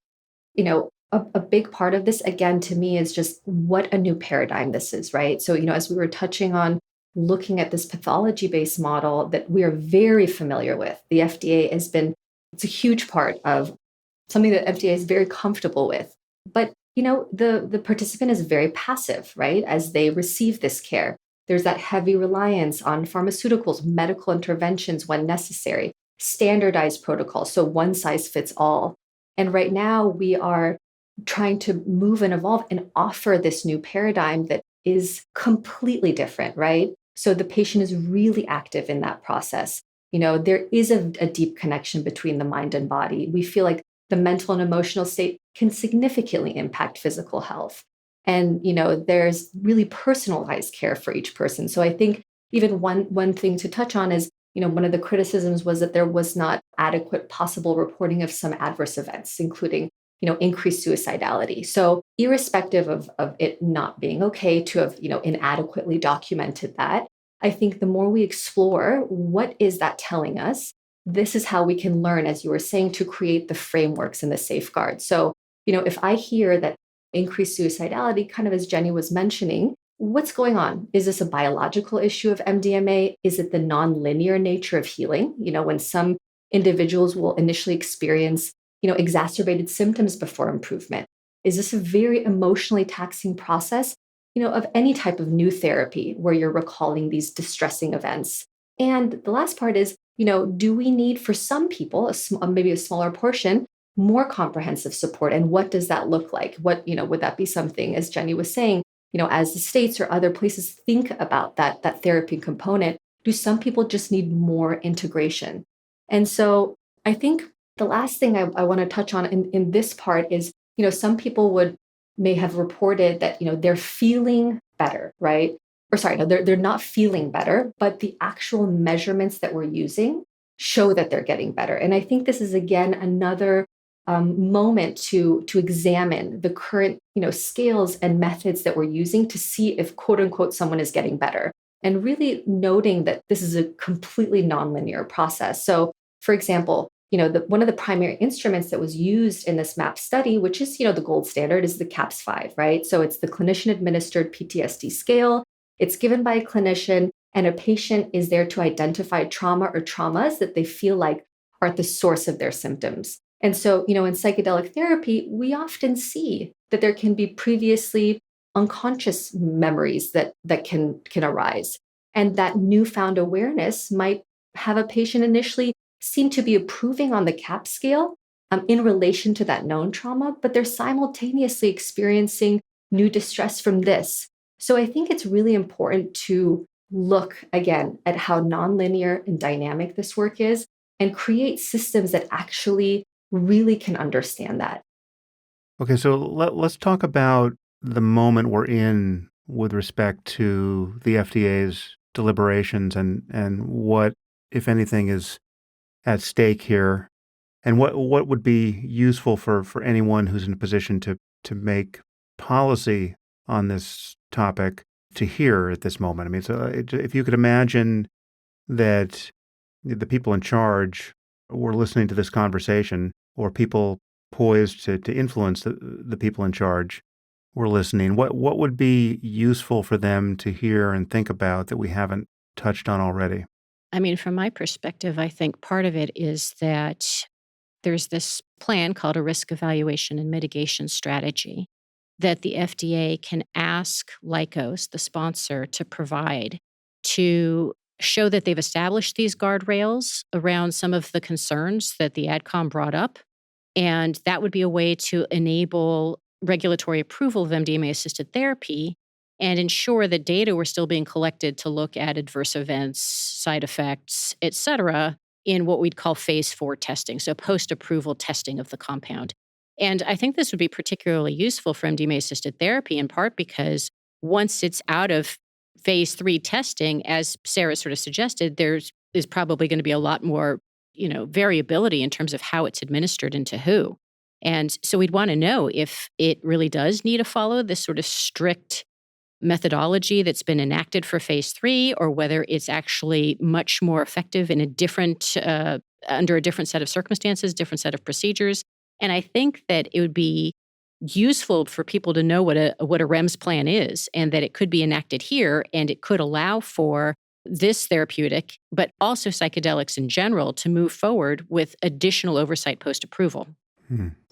B: a big part of this, again, to me, is just what a new paradigm this is, right? So, as we were touching on looking at this pathology-based model that we are very familiar with, the FDA it's a huge part of something that FDA is very comfortable with. But, the participant is very passive, right? As they receive this care, there's that heavy reliance on pharmaceuticals, medical interventions when necessary, standardized protocols, so one size fits all. And right now we are trying to move and evolve and offer this new paradigm that is completely different, right? So the patient is really active in that process. There is a deep connection between the mind and body. We feel like the mental and emotional state can significantly impact physical health. And, there's really personalized care for each person. So I think even one thing to touch on is, one of the criticisms was that there was not adequate possible reporting of some adverse events, including, increased suicidality. So irrespective of it not being okay to have, inadequately documented that, I think the more we explore what is that telling us, this is how we can learn, as you were saying, to create the frameworks and the safeguards. So, if I hear that increased suicidality, kind of as Jenny was mentioning, what's going on? Is this a biological issue of MDMA? Is it the nonlinear nature of healing? When some individuals will initially experience, exacerbated symptoms before improvement. Is this a very emotionally taxing process, of any type of new therapy where you're recalling these distressing events? And the last part is, do we need for some people, maybe a smaller portion, more comprehensive support? And what does that look like? Would that be something, as Jenny was saying, as the states or other places think about that therapy component, do some people just need more integration? And so I think the last thing I want to touch on in this part is, some people may have reported that, they're feeling better, right? Or sorry, no, they're not feeling better, but the actual measurements that we're using show that they're getting better. And I think this is, again, another moment to examine the current, scales and methods that we're using to see if, quote unquote, someone is getting better. And really noting that this is a completely nonlinear process. So, for example, one of the primary instruments that was used in this MAP study, which is, the gold standard, is the CAPS-5, right? So it's the clinician administered PTSD scale. It's given by a clinician, and a patient is there to identify trauma or traumas that they feel like are at the source of their symptoms. And so, in psychedelic therapy, we often see that there can be previously unconscious memories that can arise. And that newfound awareness might have a patient initially seem to be improving on the CAP scale in relation to that known trauma, but they're simultaneously experiencing new distress from this. So I think it's really important to look again at how nonlinear and dynamic this work is and create systems that actually really can understand that.
A: Okay, so let's talk about the moment we're in with respect to the FDA's deliberations and what, if anything, is at stake here, and what would be useful for anyone who's in a position to make policy on this topic to hear at this moment. I mean, so if you could imagine that the people in charge were listening to this conversation, or people poised to influence the people in charge were listening, what would be useful for them to hear and think about that we haven't touched on already?
C: I mean, from my perspective, I think part of it is that there's this plan called a risk evaluation and mitigation strategy that the FDA can ask Lykos, the sponsor, to provide to show that they've established these guardrails around some of the concerns that the AdCom brought up. And that would be a way to enable regulatory approval of MDMA-assisted therapy and ensure that data were still being collected to look at adverse events, side effects, et cetera, in what we'd call phase 4 testing, so post-approval testing of the compound. And I think this would be particularly useful for MDMA-assisted therapy, in part because once it's out of phase 3 testing, as Sarah sort of suggested, there's probably going to be a lot more, variability in terms of how it's administered and to who. And so we'd want to know if it really does need to follow this sort of strict methodology that's been enacted for phase 3, or whether it's actually much more effective in a different, under a different set of circumstances, different set of procedures. And I think that it would be useful for people to know what a REMS plan is, and that it could be enacted here, and it could allow for this therapeutic, but also psychedelics in general, to move forward with additional oversight post-approval.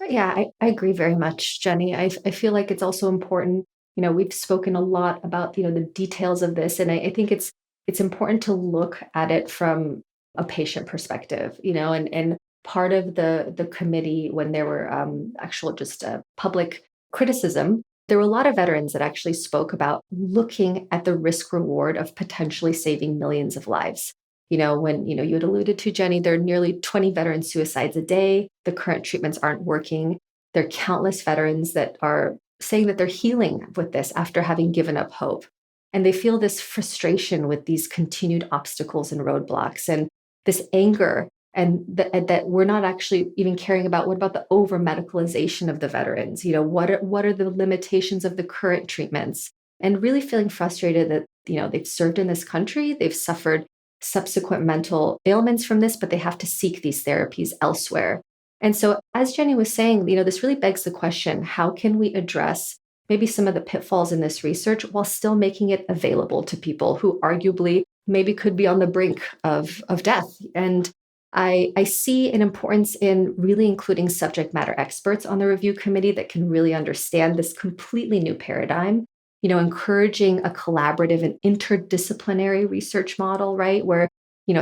B: Yeah, I agree very much, Jenny. I feel like it's also important. We've spoken a lot about, the details of this, and I think it's important to look at it from a patient perspective, and part of the committee, when there were actual just public criticism, there were a lot of veterans that actually spoke about looking at the risk reward of potentially saving millions of lives. When, you had alluded to, Jenny, there are nearly 20 veteran suicides a day. The current treatments aren't working. There are countless veterans that are saying that they're healing with this after having given up hope. And they feel this frustration with these continued obstacles and roadblocks and this anger, and that we're not actually even caring about what about the over medicalization of the veterans? What are the limitations of the current treatments? And really feeling frustrated that, they've served in this country, they've suffered subsequent mental ailments from this, but they have to seek these therapies elsewhere. And so, as Jenny was saying, this really begs the question, how can we address maybe some of the pitfalls in this research while still making it available to people who arguably maybe could be on the brink of death? And I see an importance in really including subject matter experts on the review committee that can really understand this completely new paradigm, encouraging a collaborative and interdisciplinary research model, right? Where,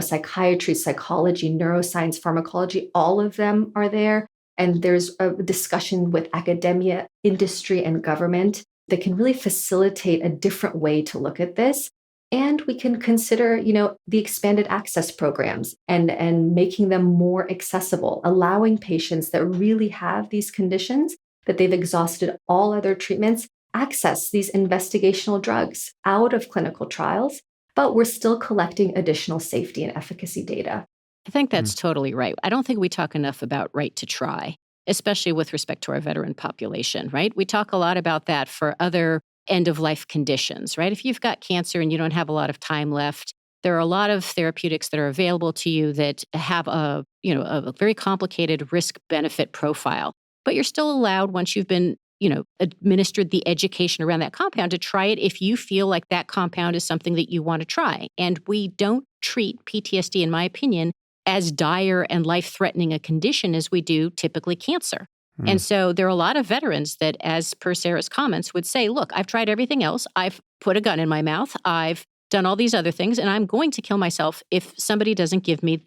B: psychiatry, psychology, neuroscience, pharmacology, all of them are there. And there's a discussion with academia, industry, and government that can really facilitate a different way to look at this. And we can consider, the expanded access programs and making them more accessible, allowing patients that really have these conditions, that they've exhausted all other treatments, access these investigational drugs out of clinical trials, but we're still collecting additional safety and efficacy data.
C: I think that's totally right. I don't think we talk enough about right to try, especially with respect to our veteran population, right? We talk a lot about that for other end-of-life conditions, right? If you've got cancer and you don't have a lot of time left, there are a lot of therapeutics that are available to you that have a very complicated risk-benefit profile. But you're still allowed, once you've been administered the education around that compound, to try it if you feel like that compound is something that you want to try. And we don't treat PTSD, in my opinion, as dire and life-threatening a condition as we do typically cancer. And so there are a lot of veterans that, as per Sarah's comments, would say, look, I've tried everything else. I've put a gun in my mouth. I've done all these other things, and I'm going to kill myself if somebody doesn't give me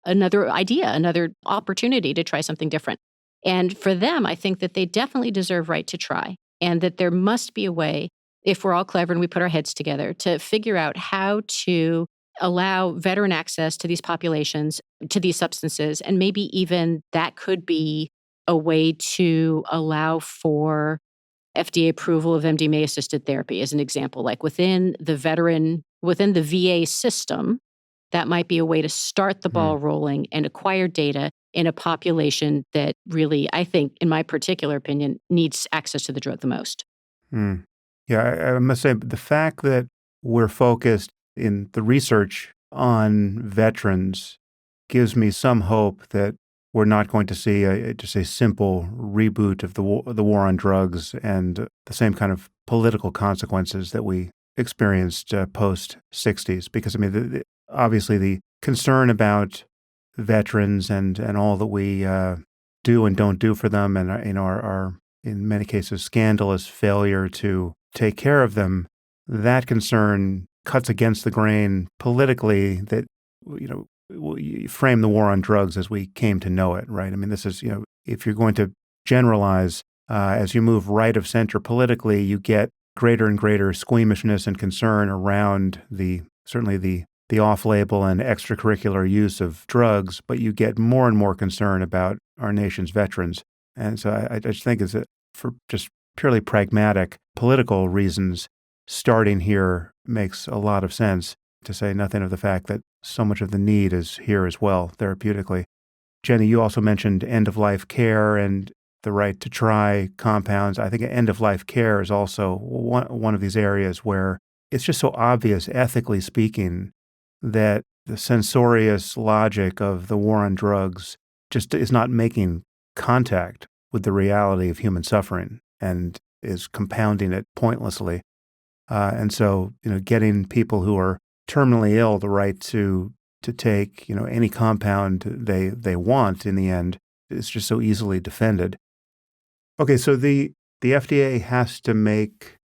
C: another idea, another opportunity to try something different. And for them, I think that they definitely deserve right to try, and that there must be a way, if we're all clever and we put our heads together, to figure out how to allow veteran access to these populations, to these substances, and maybe even that could be a way to allow for FDA approval of MDMA-assisted therapy, as an example. Like within the VA system, that might be a way to start the ball rolling and acquire data in a population that really, I think, in my particular opinion, needs access to the drug the most.
A: Yeah, I must say, the fact that we're focused in the research on veterans gives me some hope that we're not going to see just a simple reboot of the war on drugs and the same kind of political consequences that we experienced post-60s. Because, obviously the concern about veterans and all that we do and don't do for them, and our in many cases scandalous failure to take care of them, that concern cuts against the grain politically that, you frame the war on drugs as we came to know it, right? This is, if you're going to generalize, as you move right of center politically, you get greater and greater squeamishness and concern around certainly the off-label and extracurricular use of drugs, but you get more and more concern about our nation's veterans. And so I just think for just purely pragmatic political reasons, starting here makes a lot of sense, to say nothing of the fact that so much of the need is here as well, therapeutically. Jenny, you also mentioned end-of-life care and the right to try compounds. I think end-of-life care is also one of these areas where it's just so obvious, ethically speaking, that the censorious logic of the war on drugs just is not making contact with the reality of human suffering and is compounding it pointlessly. And so, getting people who are terminally ill the right to take, any compound they want in the end is just so easily defended. Okay, so the FDA has to make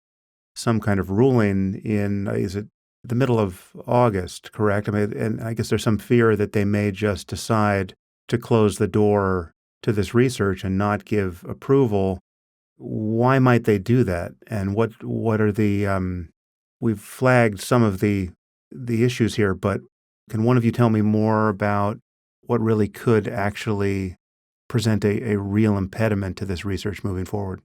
A: some kind of ruling in, is it the middle of August, correct? And I guess there's some fear that they may just decide to close the door to this research and not give approval. Why might they do that? And what are the we've flagged some of the issues here, but can one of you tell me more about what really could actually present a real impediment to this research moving forward?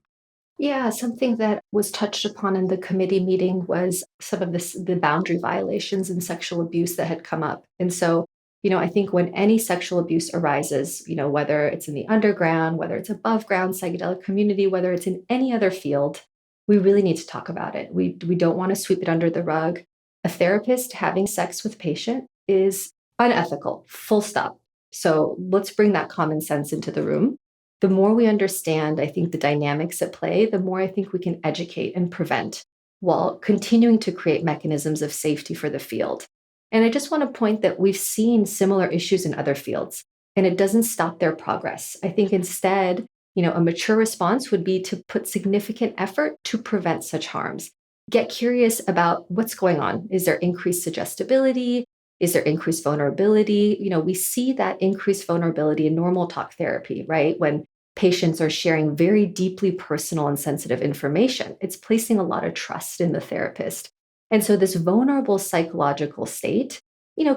B: Yeah, something that was touched upon in the committee meeting was some of the boundary violations and sexual abuse that had come up. And so, I think when any sexual abuse arises, whether it's in the underground, whether it's above ground, psychedelic community, whether it's in any other field, we really need to talk about it. We don't want to sweep it under the rug. A therapist having sex with patient is unethical, full stop. So let's bring that common sense into the room. The more we understand, I think, the dynamics at play, the more I think we can educate and prevent while continuing to create mechanisms of safety for the field. And I just want to point that we've seen similar issues in other fields, and it doesn't stop their progress. I think instead, a mature response would be to put significant effort to prevent such harms. Get curious about what's going on. Is there increased suggestibility? Is there increased vulnerability? We see that increased vulnerability in normal talk therapy, right? When patients are sharing very deeply personal and sensitive information, it's placing a lot of trust in the therapist. And so this vulnerable psychological state,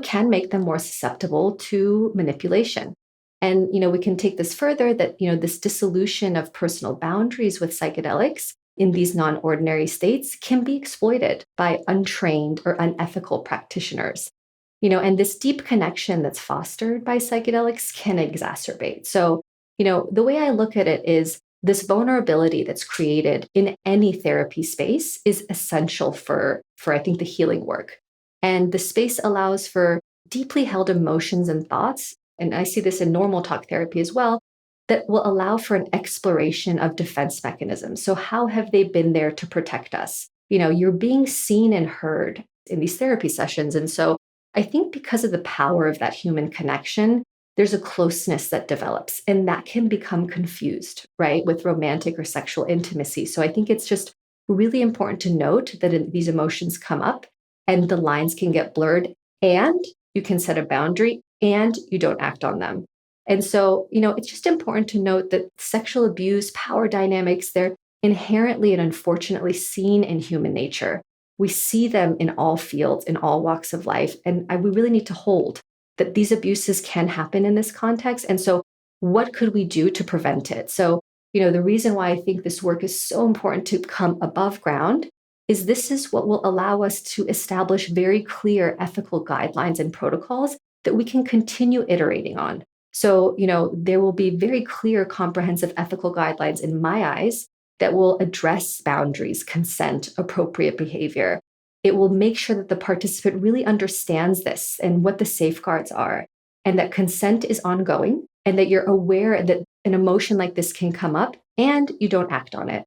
B: can make them more susceptible to manipulation. And, we can take this further that, this dissolution of personal boundaries with psychedelics in these non-ordinary states can be exploited by untrained or unethical practitioners. And this deep connection that's fostered by psychedelics can exacerbate. So, the way I look at it is this vulnerability that's created in any therapy space is essential for I think the healing work. And the space allows for deeply held emotions and thoughts. And I see this in normal talk therapy as well, that will allow for an exploration of defense mechanisms. So, how have they been there to protect us? You're being seen and heard in these therapy sessions. And so, I think because of the power of that human connection, there's a closeness that develops, and that can become confused, right, with romantic or sexual intimacy. So I think it's just really important to note that these emotions come up and the lines can get blurred, and you can set a boundary and you don't act on them. And so, it's just important to note that sexual abuse, power dynamics, they're inherently and unfortunately seen in human nature. We see them in all fields, in all walks of life. And we really need to hold that these abuses can happen in this context. And so, what could we do to prevent it? So, the reason why I think this work is so important to come above ground is this is what will allow us to establish very clear ethical guidelines and protocols that we can continue iterating on. So, there will be very clear, comprehensive ethical guidelines in my eyes that will address boundaries, consent, appropriate behavior. It will make sure that the participant really understands this and what the safeguards are, and that consent is ongoing, and that you're aware that an emotion like this can come up and you don't act on it.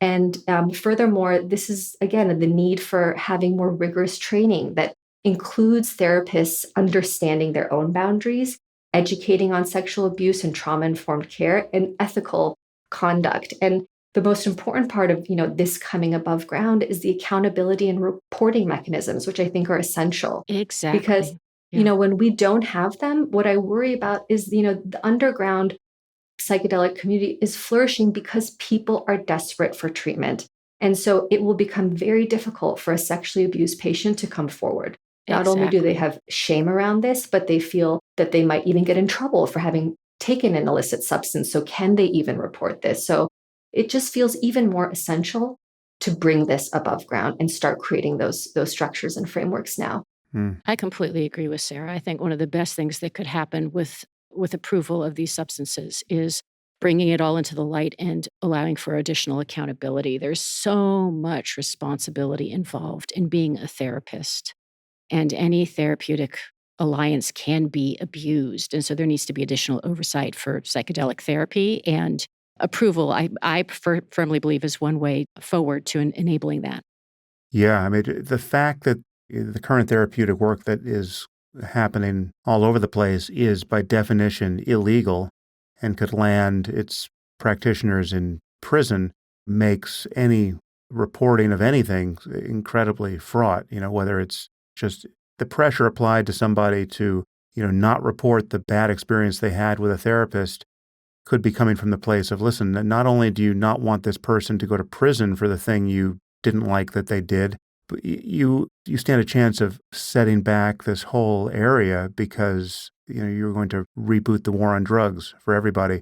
B: And furthermore, this is, again, the need for having more rigorous training that includes therapists understanding their own boundaries, educating on sexual abuse and trauma-informed care, and ethical conduct. And the most important part of this coming above ground is the accountability and reporting mechanisms, which I think are essential.
C: Exactly.
B: Because
C: Yeah.
B: when we don't have them, what I worry about is the underground psychedelic community is flourishing because people are desperate for treatment. And so it will become very difficult for a sexually abused patient to come forward. Not only do they
C: Exactly.
B: have shame around this, but they feel that they might even get in trouble for having taken an illicit substance. So can they even report this? So it just feels even more essential to bring this above ground and start creating those structures and frameworks now.
A: Hmm.
C: I completely agree with Sarah. I think one of the best things that could happen with approval of these substances is bringing it all into the light and allowing for additional accountability. There's so much responsibility involved in being a therapist, and any therapeutic alliance can be abused. And so there needs to be additional oversight for psychedelic therapy, and approval, I firmly believe, is one way forward to enabling that.
A: Yeah, I mean, the fact that the current therapeutic work that is happening all over the place is by definition illegal and could land its practitioners in prison makes any reporting of anything incredibly fraught, whether it's just the pressure applied to somebody to, not report the bad experience they had with a therapist could be coming from the place of, listen, not only do you not want this person to go to prison for the thing you didn't like that they did, but you stand a chance of setting back this whole area because you're going to reboot the war on drugs for everybody.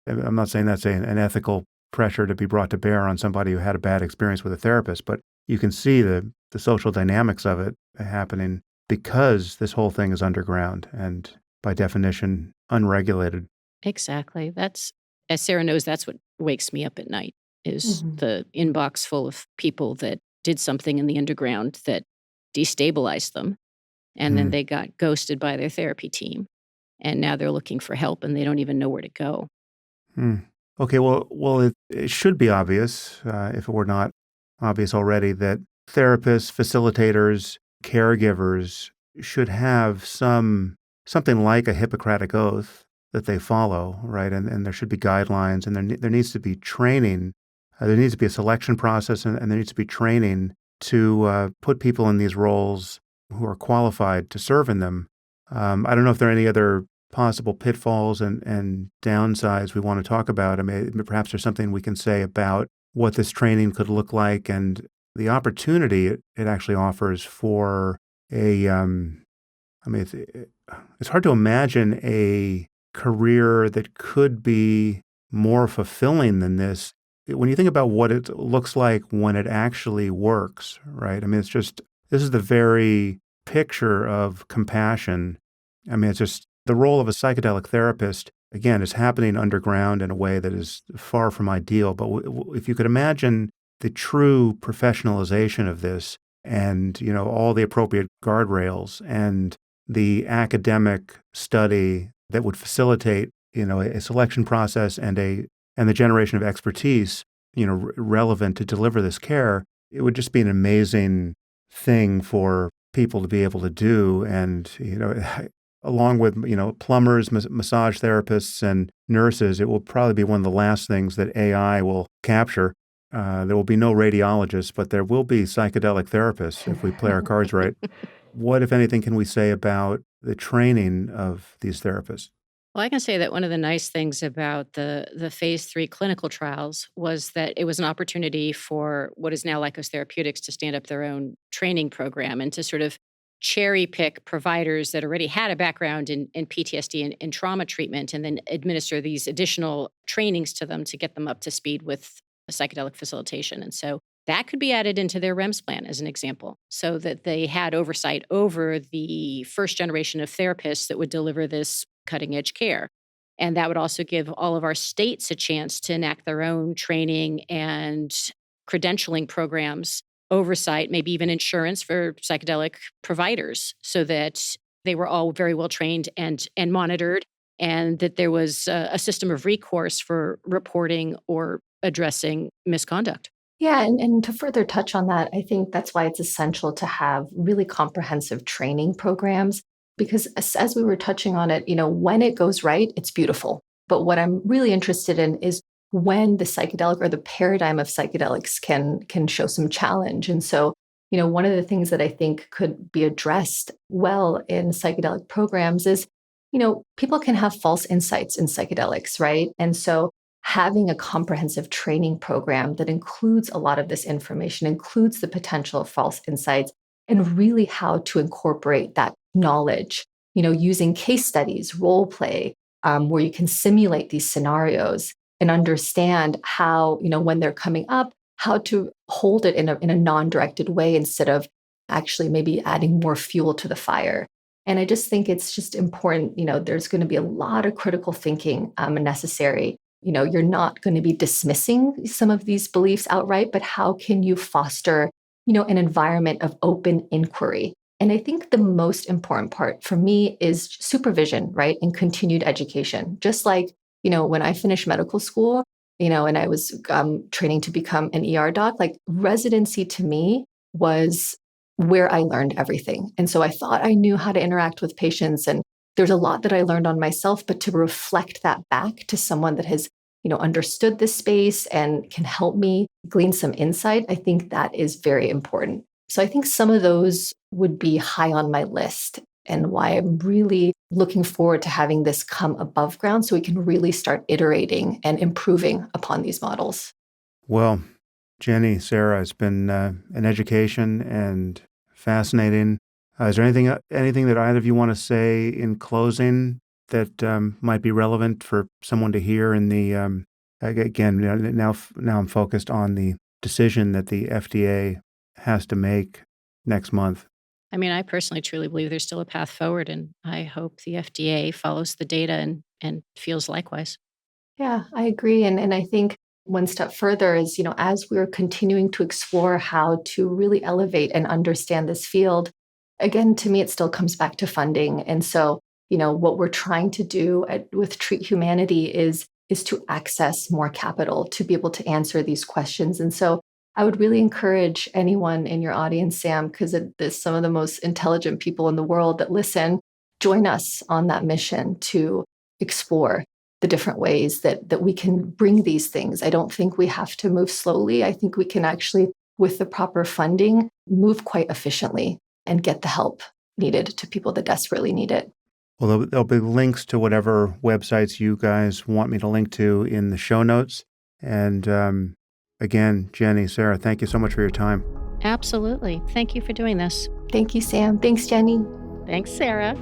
A: I'm not saying that's an ethical pressure to be brought to bear on somebody who had a bad experience with a therapist, but you can see the social dynamics of it happening because this whole thing is underground and by definition unregulated.
C: Exactly. That's, as Sarah knows, that's what wakes me up at night is
B: Mhm.
C: the inbox full of people that did something in the underground that destabilized them. And then
A: Hmm.
C: they got ghosted by their therapy team. And now they're looking for help and they don't even know where to go.
A: Hmm. Okay, well, it should be obvious, if it were not obvious already, that therapists, facilitators, caregivers should have something like a Hippocratic oath that they follow, right? And there should be guidelines, and there needs to be training. There needs to be a selection process, and there needs to be training to put people in these roles who are qualified to serve in them. I don't know if there are any other possible pitfalls and downsides we want to talk about. I mean, perhaps there's something we can say about what this training could look like and the opportunity it actually offers for a, I mean, it's hard to imagine a career that could be more fulfilling than this. When you think about what it looks like when it actually works, right? I mean, this is the very picture of compassion. I mean, it's just the role of a psychedelic therapist, again, is happening underground in a way that is far from ideal. But if you could imagine the true professionalization of this and, all the appropriate guardrails and the academic study that would facilitate, a selection process and the generation of expertise, relevant to deliver this care, it would just be an amazing thing for people to be able to do. And, along with, plumbers, massage therapists, and nurses, it will probably be one of the last things that AI will capture. There will be no radiologists, but there will be psychedelic therapists if we play our cards right. What, if anything, can we say about the training of these therapists?
C: Well, I can say that one of the nice things about the phase 3 clinical trials was that it was an opportunity for what is now Lykos Therapeutics to stand up their own training program and to sort of cherry pick providers that already had a background in PTSD and trauma treatment and then administer these additional trainings to them to get them up to speed with psychedelic facilitation. And so that could be added into their REMS plan as an example, so that they had oversight over the first generation of therapists that would deliver this cutting edge care. And that would also give all of our states a chance to enact their own training and credentialing programs, oversight, maybe even insurance for psychedelic providers, so that they were all very well trained and monitored, and that there was a system of recourse for reporting or addressing misconduct.
B: Yeah, and to further touch on that, I think that's why it's essential to have really comprehensive training programs because as we were touching on it, when it goes right, it's beautiful. But what I'm really interested in is when the psychedelic or the paradigm of psychedelics can show some challenge. And so, one of the things that I think could be addressed well in psychedelic programs is, people can have false insights in psychedelics, right? And so having a comprehensive training program that includes a lot of this information, includes the potential of false insights, and really how to incorporate that knowledge, using case studies, role play, where you can simulate these scenarios and understand how, when they're coming up, how to hold it in a non-directed way instead of actually maybe adding more fuel to the fire. And I just think it's just important, there's going to be a lot of critical thinking necessary. You're not going to be dismissing some of these beliefs outright, but how can you foster, an environment of open inquiry? And I think the most important part for me is supervision, right? And continued education. Just like, when I finished medical school, and I was training to become an ER doc, like residency to me was where I learned everything. And so I thought I knew how to interact with patients and there's a lot that I learned on myself, but to reflect that back to someone that has, understood this space and can help me glean some insight, I think that is very important. So I think some of those would be high on my list and why I'm really looking forward to having this come above ground so we can really start iterating and improving upon these models.
A: Well, Jenny, Sarah, it's been an education and fascinating. Is there anything that either of you want to say in closing that might be relevant for someone to hear in the again, now I'm focused on the decision that the FDA has to make next month.
C: I mean, I personally truly believe there's still a path forward, and I hope the FDA follows the data and feels likewise.
B: Yeah, I agree. And I think one step further is, as we're continuing to explore how to really elevate and understand this field, again, to me, it still comes back to funding. And so, what we're trying to do with Treat Humanity is to access more capital to be able to answer these questions. And so I would really encourage anyone in your audience, Sam, because there's some of the most intelligent people in the world that listen, join us on that mission to explore the different ways that we can bring these things. I don't think we have to move slowly. I think we can actually, with the proper funding, move quite efficiently and get the help needed to people that desperately need it.
A: Well, there'll be links to whatever websites you guys want me to link to in the show notes. And again, Jenny, Sarah, thank you so much for your time.
C: Absolutely. Thank you for doing this.
B: Thank you, Sam. Thanks, Jenny.
C: Thanks, Sarah.